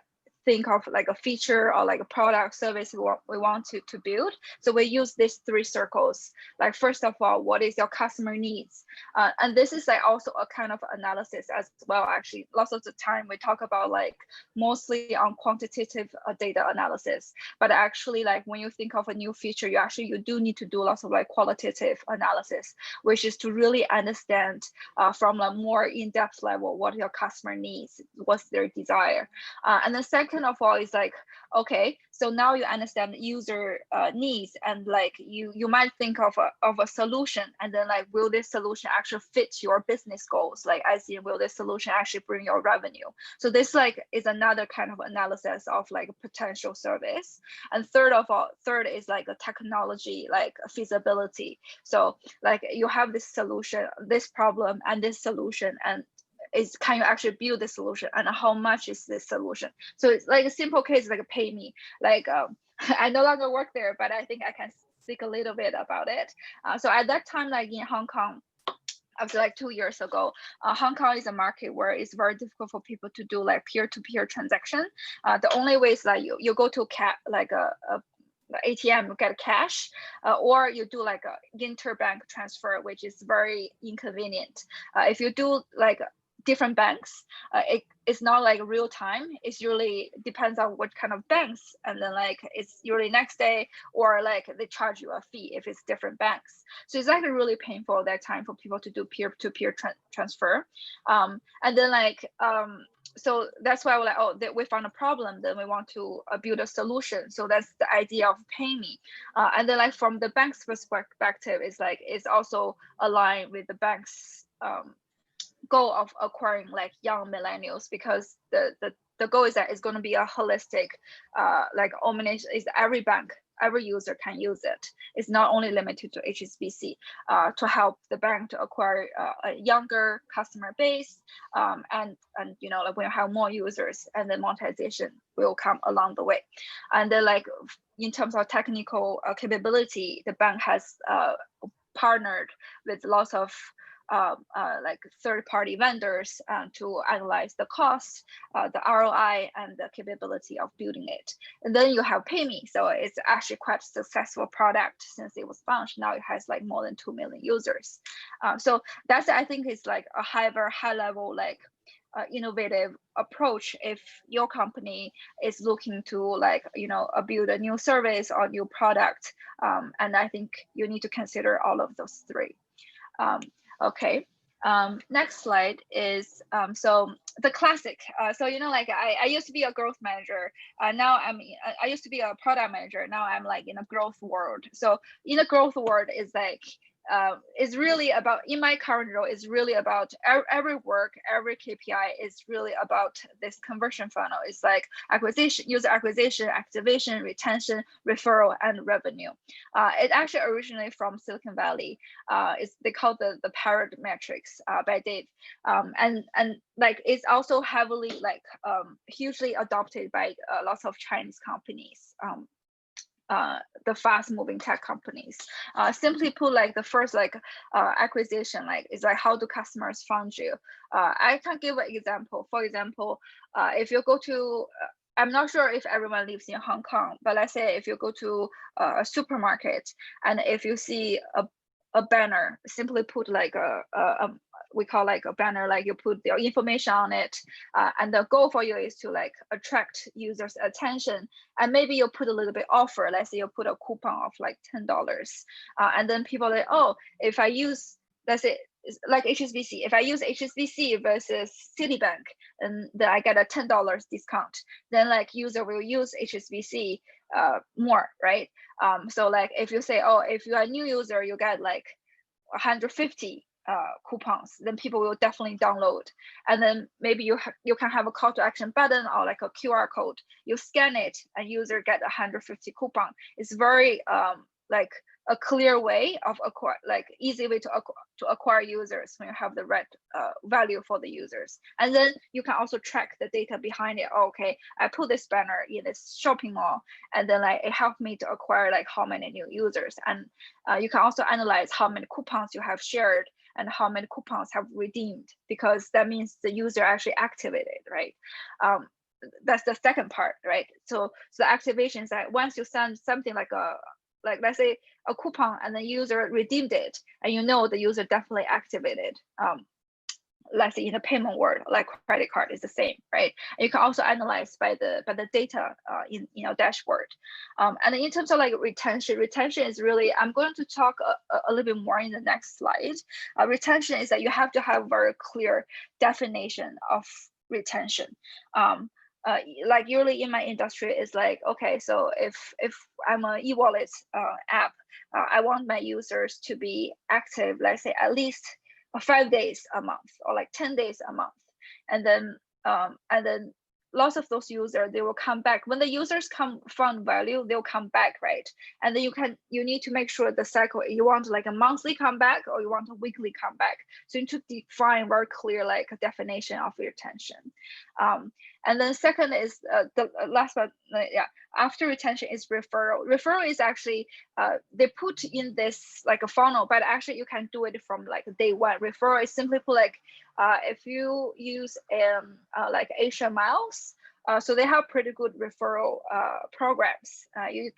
think of like a feature or like a product service we want to build. So we use these 3 circles. Like first of all, what is your customer needs? And this is like also a kind of analysis as well. Actually, lots of the time we talk about like mostly on quantitative data analysis, but actually like when you think of a new feature, you do need to do lots of like qualitative analysis, which is to really understand from a more in-depth level what your customer needs, what's their desire. And then second of all is like, okay, so now you understand user needs, and like you might think of a solution, and then like, will this solution actually fit your business goals? Like as in, will this solution actually bring your revenue? So this like is another kind of analysis of like a potential service. And third is like a technology, like feasibility. So like you have this solution, this problem, and this solution, and can you actually build the solution, and how much is this solution? So it's like a simple case, like a pay me. Like I no longer work there, but I think I can speak a little bit about it. So at that time, like in Hong Kong, after like 2 years ago, Hong Kong is a market where it's very difficult for people to do like peer-to-peer transaction. The only way is that you go to like a ATM, you get cash, or you do like a interbank transfer, which is very inconvenient. If you do like different banks, it's not like real time. It's usually depends on what kind of banks, and then like it's usually next day, or like they charge you a fee if it's different banks. So it's actually really painful at that time for people to do peer-to-peer transfer. And then like so that's why we're like, oh, we found a problem, then we want to build a solution. So that's the idea of pay me. And then like from the bank's perspective, it's also aligned with the bank's goal of acquiring like young millennials, because the goal is that it's going to be a holistic like is every bank, every user can use it. It's not only limited to HSBC, to help the bank to acquire a younger customer base, and you know, like when you have more users, and then monetization will come along the way. And then like in terms of technical capability, the bank has partnered with lots of like third-party vendors to analyze the cost, the ROI, and the capability of building it. And then you have PayMe. So it's actually quite a successful product since it was launched. Now it has like more than 2 million users. So that's, I think, is like a high level, like innovative approach if your company is looking to like, you know, build a new service or new product. And I think you need to consider all of those 3. Okay, next slide is, so the classic, so, you know, like I used to be a growth manager. Now I used to be a product manager. Now I'm like in a growth world. So in the growth world is like, is really about, in my current role, is really about every work, every KPI is really about this conversion funnel. It's like acquisition, user acquisition, activation, retention, referral, and revenue. It actually originated from Silicon Valley. They call the Parrot Matrix by Dave. And like it's also heavily like hugely adopted by lots of Chinese companies. The fast-moving tech companies. Simply put, like the first like acquisition, like is like, how do customers find you? I can give an example. For example, if you go to I'm not sure if everyone lives in Hong Kong, but let's say if you go to a supermarket, and if you see a banner, simply put like we call like a banner, like you put your information on it, and the goal for you is to like attract users' attention, and maybe you put a little bit offer. Let's say you put a coupon of like $10, and then people are like, oh, if I use, let's say like HSBC, if I use HSBC versus Citibank, and then I get a $10 discount, then like user will use HSBC more, right? So like if you say, oh, if you are a new user, you get like 150 coupons, then people will definitely download. And then maybe you can have a call to action button or like a QR code. You scan it and user get 150 coupon. It's very like a clear way of acquire, like easy way to acquire users when you have the right value for the users. And then you can also track the data behind it. Oh, okay, I put this banner in this shopping mall, and then like it helped me to acquire like how many new users. And you can also analyze how many coupons you have shared and how many coupons have redeemed, because that means the user actually activated, right? That's the second part, right? So the activation is that once you send something like let's say a coupon and the user redeemed it, and you know the user definitely activated. Let's say in the payment world, like credit card is the same, right? And you can also analyze by the data in your dashboard. And in terms of like retention is really, I'm going to talk a little bit more in the next slide. Retention is that you have to have very clear definition of retention. Like usually in my industry is like, okay, so if I'm an e-wallet app, I want my users to be active, let's say at least 5 days a month or like 10 days a month. And then lots of those users, they will come back. When the users found value, they'll come back, right? And then you need to make sure the cycle, you want like a monthly comeback or you want a weekly comeback. So you need to define very clear like a definition of retention. And then second is the last one, after retention is referral. Referral is actually, they put in this like a funnel, but actually you can do it from like day one. Referral is simply put like, if you use like Asia Miles, so they have pretty good referral programs.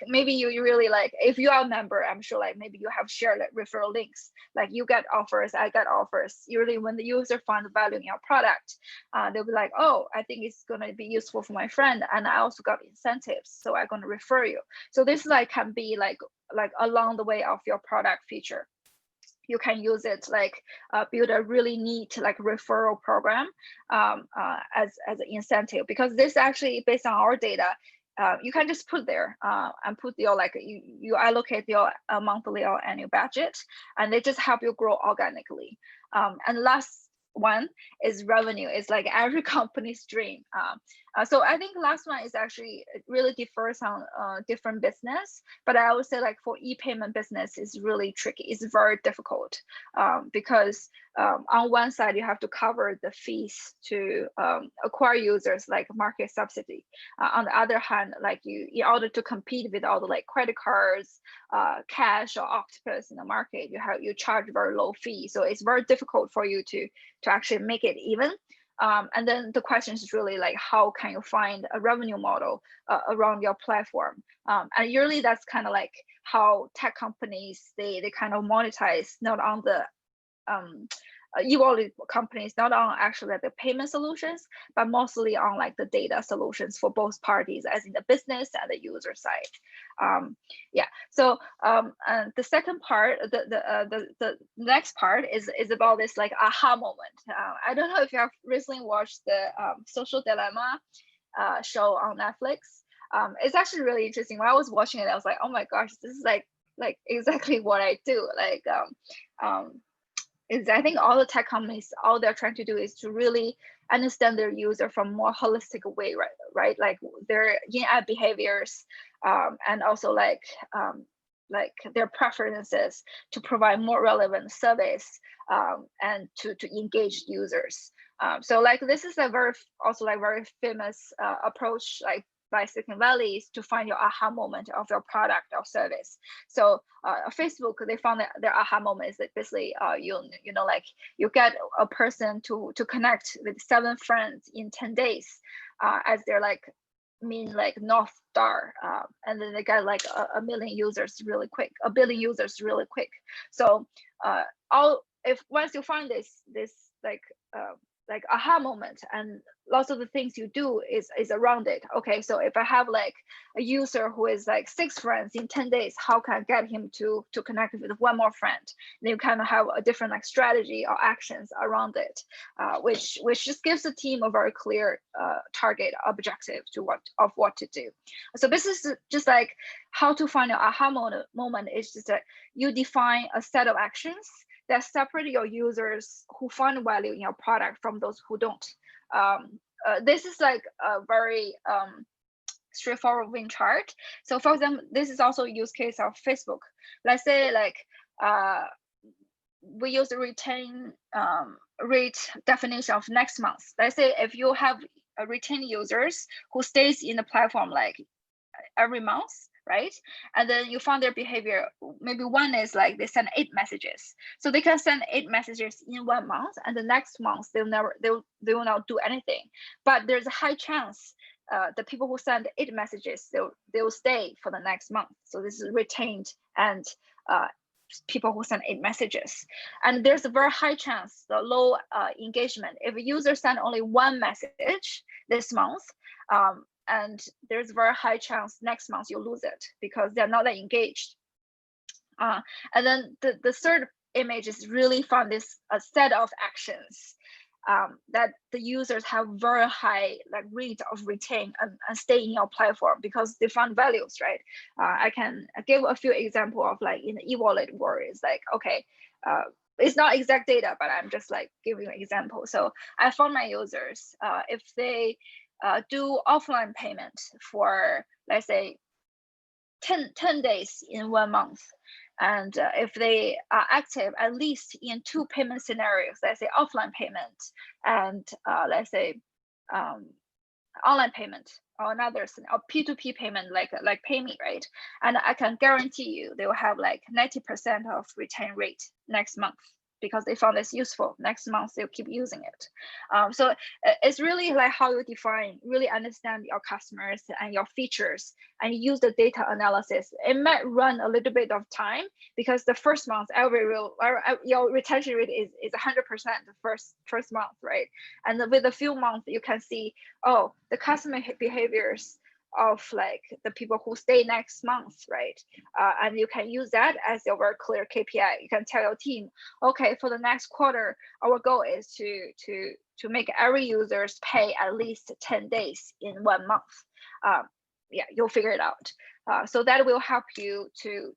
Maybe you really like, if you are a member, I'm sure like maybe you have shared like referral links, like you get offers, I get offers. Usually when the user finds value in your product, they'll be like, oh, I think it's gonna be useful for my friend, and I also got incentives, so I'm gonna refer you. So this like can be like along the way of your product feature. You can use it like build a really neat like referral program as an incentive, because this actually based on our data, you can just put there and put your like you allocate your monthly or annual budget, and they just help you grow organically. And last one is revenue. It's like every company's dream. So I think last one is actually, it really differs on different business, but I would say like for e-payment business is really tricky. It's very difficult because on one side you have to cover the fees to acquire users like market subsidy. On the other hand, like in order to compete with all the like credit cards, cash or Octopus in the market, you charge very low fee. So it's very difficult for you to actually make it even. And then the question is really like, how can you find a revenue model around your platform? And usually that's kind of like how tech companies, they kind of monetize, not on the e-wallet companies, not on actually like the payment solutions, but mostly on like the data solutions for both parties, as in the business and the user side. Yeah. So and the second part, the next part is about this like aha moment. I don't know if you have recently watched the Social Dilemma show on Netflix. It's actually really interesting. When I was watching it, I was like, oh my gosh, this is like exactly what I do. Like I think all the tech companies, all they're trying to do is to really understand their user from more holistic way, right? Like their in-app behaviors, and also like their preferences to provide more relevant service and to engage users. So like this is a very famous approach like by Silicon Valley is to find your aha moment of your product or service. So Facebook, they found that their aha moment is like basically you know like you get a person to connect with 7 friends in 10 days as their like like North Star, and then they get like a million users really quick, 1 billion users really quick. So once you find this like aha moment, and lots of the things you do is around it. Okay, so if I have like a user who is like 6 friends in 10 days, how can I get him to connect with 1 more friend? And you kind of have a different like strategy or actions around it, which just gives the team a very clear target objective to what to do. So this is just like how to find your aha moment is just that you define a set of actions that separate your users who find value in your product from those who don't. This is like a very straightforward win chart. So for example, this is also a use case of Facebook. Let's say like we use the retain rate definition of next month. Let's say if you have retained users who stays in the platform like every month, right? And then you found their behavior. Maybe one is like they send 8 messages. So they can send 8 messages in 1 month, and the next month they will not do anything. But there's a high chance the people who send 8 messages, they will stay for the next month. So this is retained and people who send 8 messages. And there's a very high chance, the low engagement. If a user send only 1 message this month, and there's a very high chance next month you lose it because they're not that engaged. And then the third image is really from this a set of actions that the users have very high like rate of retain and stay in your platform because they found values, right? I can give a few examples of like in the e-wallet world, it's like, okay, it's not exact data, but I'm just like giving you an example. So I found my users, if they do offline payment for, let's say, 10 days in 1 month, and if they are active at least in 2 payment scenarios, let's say offline payment and let's say online payment or another or P2P payment like PayMe, right? And I can guarantee you they will have like 90% of retain rate next month because they found this useful. Next month they'll keep using it. So it's really like how you define, really understand your customers and your features and use the data analysis. It might run a little bit of time because the first month your retention rate is 100% the first month, right? And with a few months you can see, oh, the customer behaviors of like the people who stay next month, right? And you can use that as your very clear KPI. You can tell your team, okay, for the next quarter, our goal is to make every users pay at least 10 days in 1 month. Yeah, you'll figure it out. So that will help you to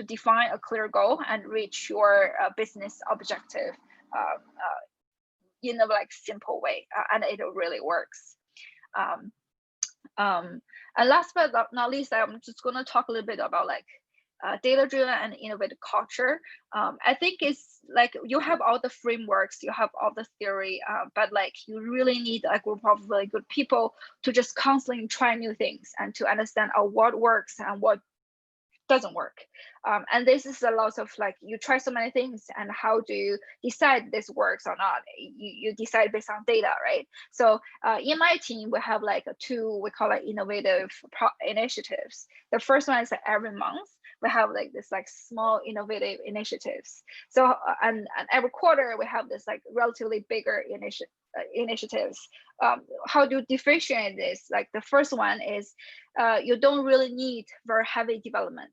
define a clear goal and reach your business objective in a like simple way, and it really works. And last but not least, I'm just going to talk a little bit about like data-driven and innovative culture. I think it's like you have all the frameworks, you have all the theory, but like you really need a group of really good people to just constantly try new things and to understand what works and what doesn't work. And this is a lot of like, you try so many things and how do you decide this works or not? You decide based on data, right? So in my team, we have like 2, we call it innovative initiatives. The first one is like every month, we have like this like small innovative initiatives. So, and every quarter we have this like relatively bigger initiatives. How do you differentiate this? Like the first one is you don't really need very heavy development.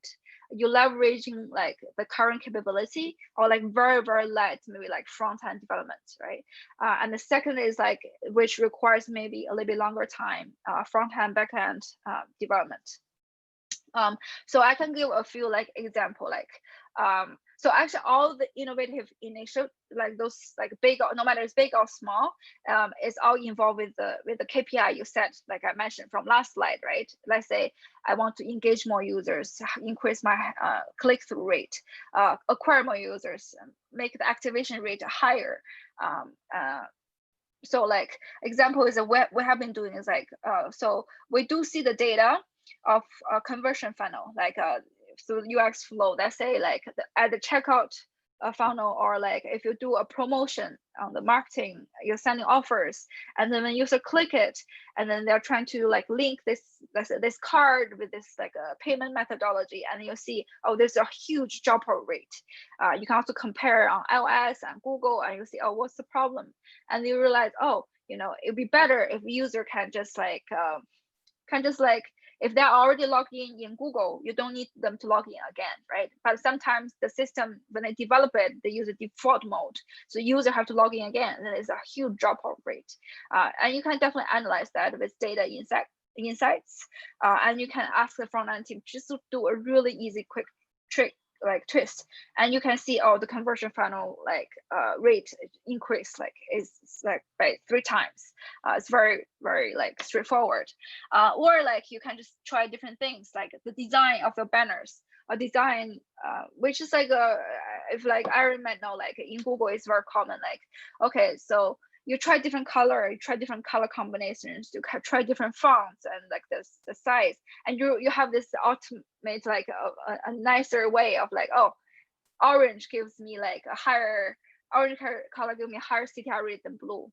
You're leveraging like the current capability or like very, very light, maybe like front-end development, right? And the second is like, which requires maybe a little bit longer time, front-end, back-end development. So I can give a few like example, like so actually all the innovative initiative, like those like big, no matter it's big or small, is all involved with the KPI you set, like I mentioned from last slide, right? Let's say I want to engage more users, increase my click-through rate, acquire more users, make the activation rate higher. So like example is what we have been doing is like, so we do see the data of a conversion funnel, like through UX flow. Let's say like at the checkout funnel, or like if you do a promotion on the marketing, you're sending offers, and then when user click it, and then they're trying to like link this card with this like a payment methodology, and you see, oh, there's a huge dropout rate. You can also compare on iOS and Google, and you see, oh, what's the problem? And you realize, oh, you know, it'd be better if user can just like if they're already logged in Google, you don't need them to log in again, right? But sometimes the system, when they develop it, they use a default mode. So user have to log in again, and there's a huge dropout rate. And you can definitely analyze that with data insights. And you can ask the front end team just to do a really easy, quick trick like twist, and you can see the conversion funnel like rate increase like is like by 3 times. It's very like straightforward. Or like you can just try different things like the design of your banners, a design which is like if like Iron might know, like in Google it's very common. Like okay, so you try different color, you try different color combinations, you can try different fonts and like the size, and you have this ultimate like a nicer way of like, oh, orange gives me like a higher orange color gives me a higher CTR rate than blue.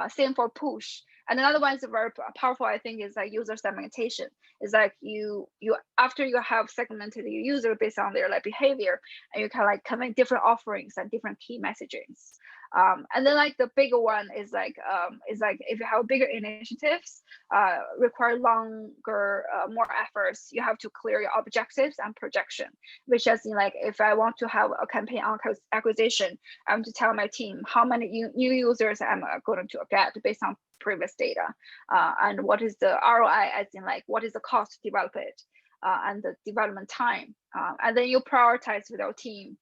Same for push. And another one is very powerful, I think, is like user segmentation. It's like you after you have segmented your user based on their like behavior, and you can like combine different offerings and different key messagings. And then like the bigger one is like if you have bigger initiatives, require longer, more efforts, you have to clear your objectives and projection, which is in like if I want to have a campaign acquisition, I want to tell my team how many new users I'm going to get based on previous data, and what is the ROI, as in like what is the cost to develop it, and the development time, and then you prioritize with your team.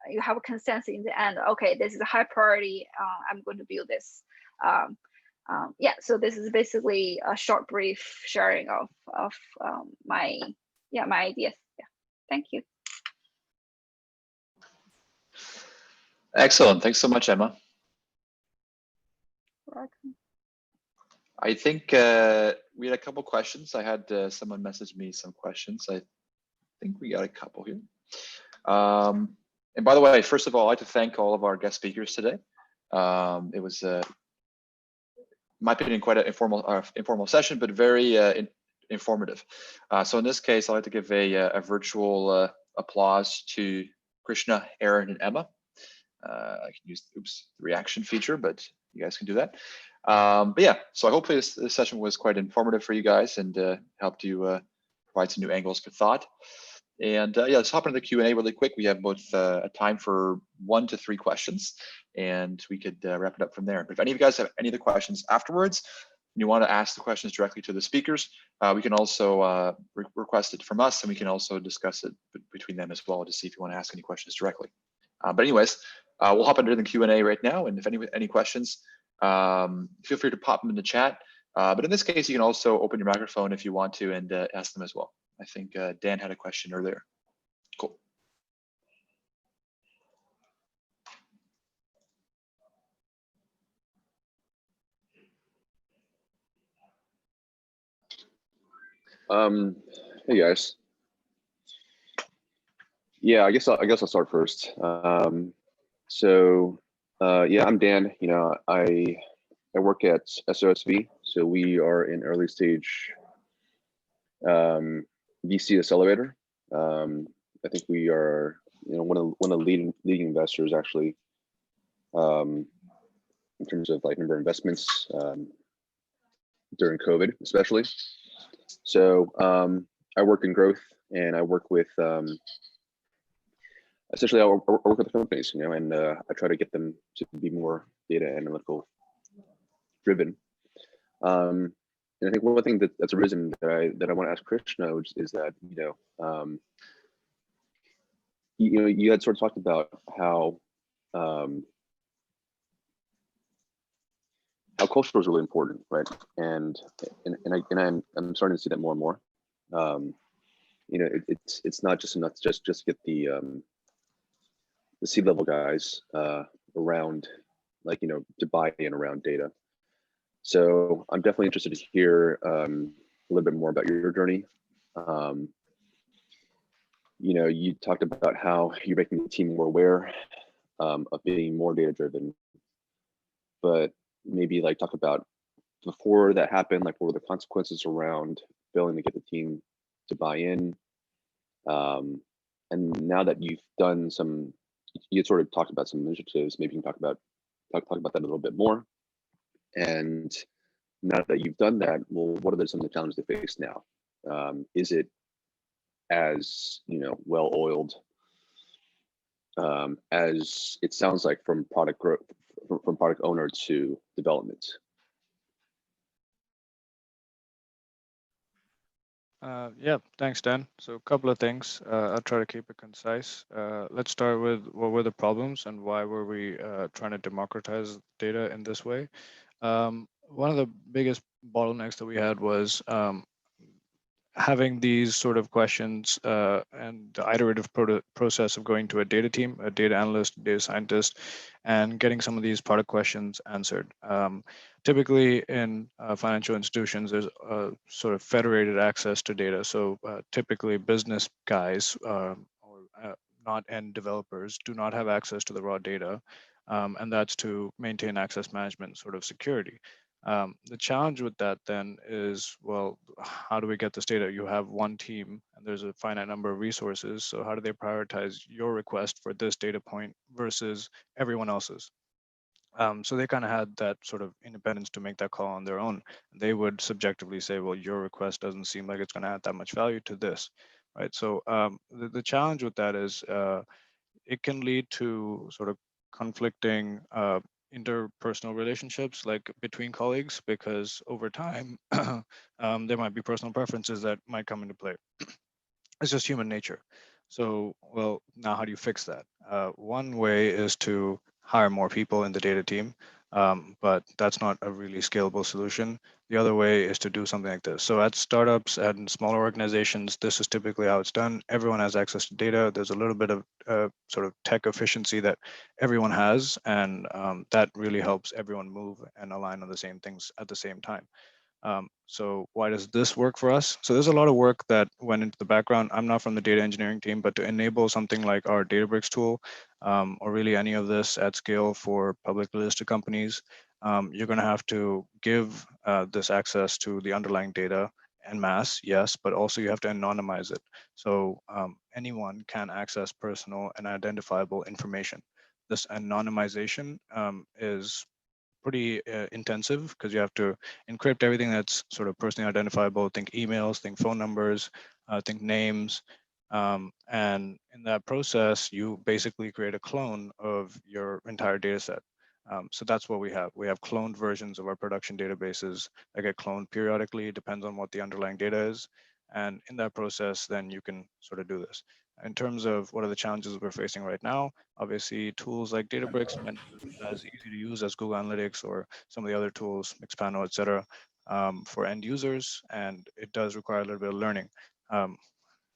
You have a consensus in the end. Okay, this is a high priority. I'm going to build this. Yeah, so this is basically a short, brief sharing of my ideas. Yeah, thank you. Excellent. Thanks so much, Emma. Welcome. I think we had a couple questions. I had someone message me some questions. I think we got a couple here. And by the way, first of all, I'd like to thank all of our guest speakers today. It was, in my opinion, quite an informal session, but very informative. So in this case, I'd like to give a virtual applause to Krishna, Aaron, and Emma. I can use the reaction feature, but you guys can do that. But yeah, so hopefully this session was quite informative for you guys and helped you provide some new angles for thought. And yeah, let's hop into the Q&A really quick. We have both a time for 1 to 3 questions, and we could wrap it up from there. But if any of you guys have any other questions afterwards, and you want to ask the questions directly to the speakers, we can also request it from us, and we can also discuss it between them as well to see if you want to ask any questions directly. But anyways, we'll hop into the Q&A right now, and if any questions, feel free to pop them in the chat. But in this case, you can also open your microphone if you want to and ask them as well. I think Dan had a question earlier. Cool. Hey guys. Yeah, I guess I'll start first. Yeah, I'm Dan. You know, I work at SOSV, so we are an early stage VC accelerator. I think we are, you know, one of the leading investors actually, in terms of like number of investments during COVID, especially. So I work in growth, and I work with essentially I work with the companies, you know, and I try to get them to be more data analytical driven. And I think one thing that's arisen that I want to ask Krishna is that, you know, you had sort of talked about how culture is really important, right? And I'm starting to see that more and more. You know, it's not just enough to just get the C-level guys around, like, you know, to buy in around data. So I'm definitely interested to hear a little bit more about your journey. You know, you talked about how you're making the team more aware of being more data driven, but maybe like talk about before that happened, like what were the consequences around failing to get the team to buy in? And now that you've done some, you sort of talked about some initiatives, maybe you can talk about that a little bit more. And now that you've done that, well, what are some of the challenges they face now? Is it as, you know, well-oiled as it sounds like from product growth, from product owner to development? Yeah, thanks, Dan. So a couple of things. I'll try to keep it concise. Let's start with what were the problems and why were we trying to democratize data in this way? One of the biggest bottlenecks that we had was having these sort of questions and the iterative process of going to a data team, a data analyst, data scientist, and getting some of these product questions answered. Typically in financial institutions, there's a sort of federated access to data. So typically business guys or not end developers do not have access to the raw data. And that's to maintain access management sort of security. The challenge with that then is, well, how do we get this data? You have one team and there's a finite number of resources. So how do they prioritize your request for this data point versus everyone else's? So they kind of had that sort of independence to make that call on their own. They would subjectively say, well, your request doesn't seem like it's going to add that much value to this, right? So the challenge with that is it can lead to sort of conflicting interpersonal relationships, like between colleagues, because over time, there might be personal preferences that might come into play. It's just human nature. So, well, now how do you fix that? One way is to hire more people in the data team, but that's not a really scalable solution. The other way is to do something like this. So at startups and smaller organizations, this is typically how it's done. Everyone has access to data. There's a little bit of sort of tech efficiency that everyone has, and that really helps everyone move and align on the same things at the same time. So why does this work for us? So there's a lot of work that went into the background. I'm not from the data engineering team, but to enable something like our Databricks tool, or really any of this at scale for publicly listed companies, you're going to have to give this access to the underlying data en masse, yes, but also you have to anonymize it. So anyone can access personal and identifiable information. This anonymization is pretty intensive because you have to encrypt everything that's sort of personally identifiable. Think emails, think phone numbers, think names. And in that process, you basically create a clone of your entire data set. So that's what we have. We have cloned versions of our production databases that get cloned periodically. It depends on what the underlying data is. And in that process, then you can sort of do this. In terms of what are the challenges we're facing right now, obviously tools like Databricks might not be as easy to use as Google Analytics or some of the other tools, Mixpanel, et cetera, for end users. And it does require a little bit of learning.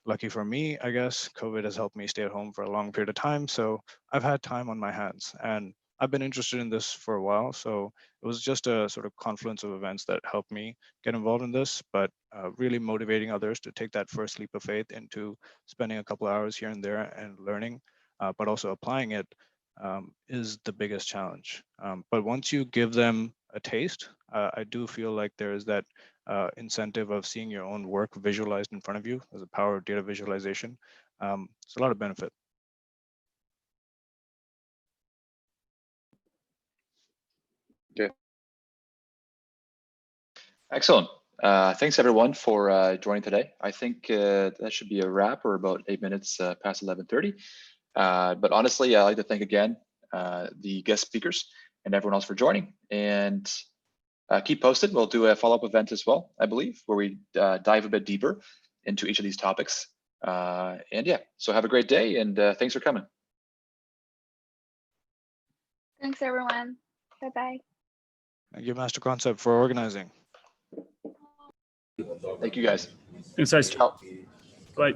Lucky for me, I guess, COVID has helped me stay at home for a long period of time. So I've had time on my hands and I've been interested in this for a while. So it was just a sort of confluence of events that helped me get involved in this, but really motivating others to take that first leap of faith into spending a couple of hours here and there and learning, but also applying it is the biggest challenge. But once you give them a taste, I do feel like there is that incentive of seeing your own work visualized in front of you as a power of data visualization. It's a lot of benefit. Okay. Excellent. Thanks everyone for joining today. I think that should be a wrap. We're about 8 minutes past 11:30. But honestly, I'd like to thank again the guest speakers and everyone else for joining. And keep posted. We'll do a follow-up event as well, I believe, where we dive a bit deeper into each of these topics. And yeah, so have a great day and thanks for coming. Thanks, everyone. Bye-bye. Thank you, Master Concept, for organizing. Thank you, guys. Thanks, guys. Ciao. Bye.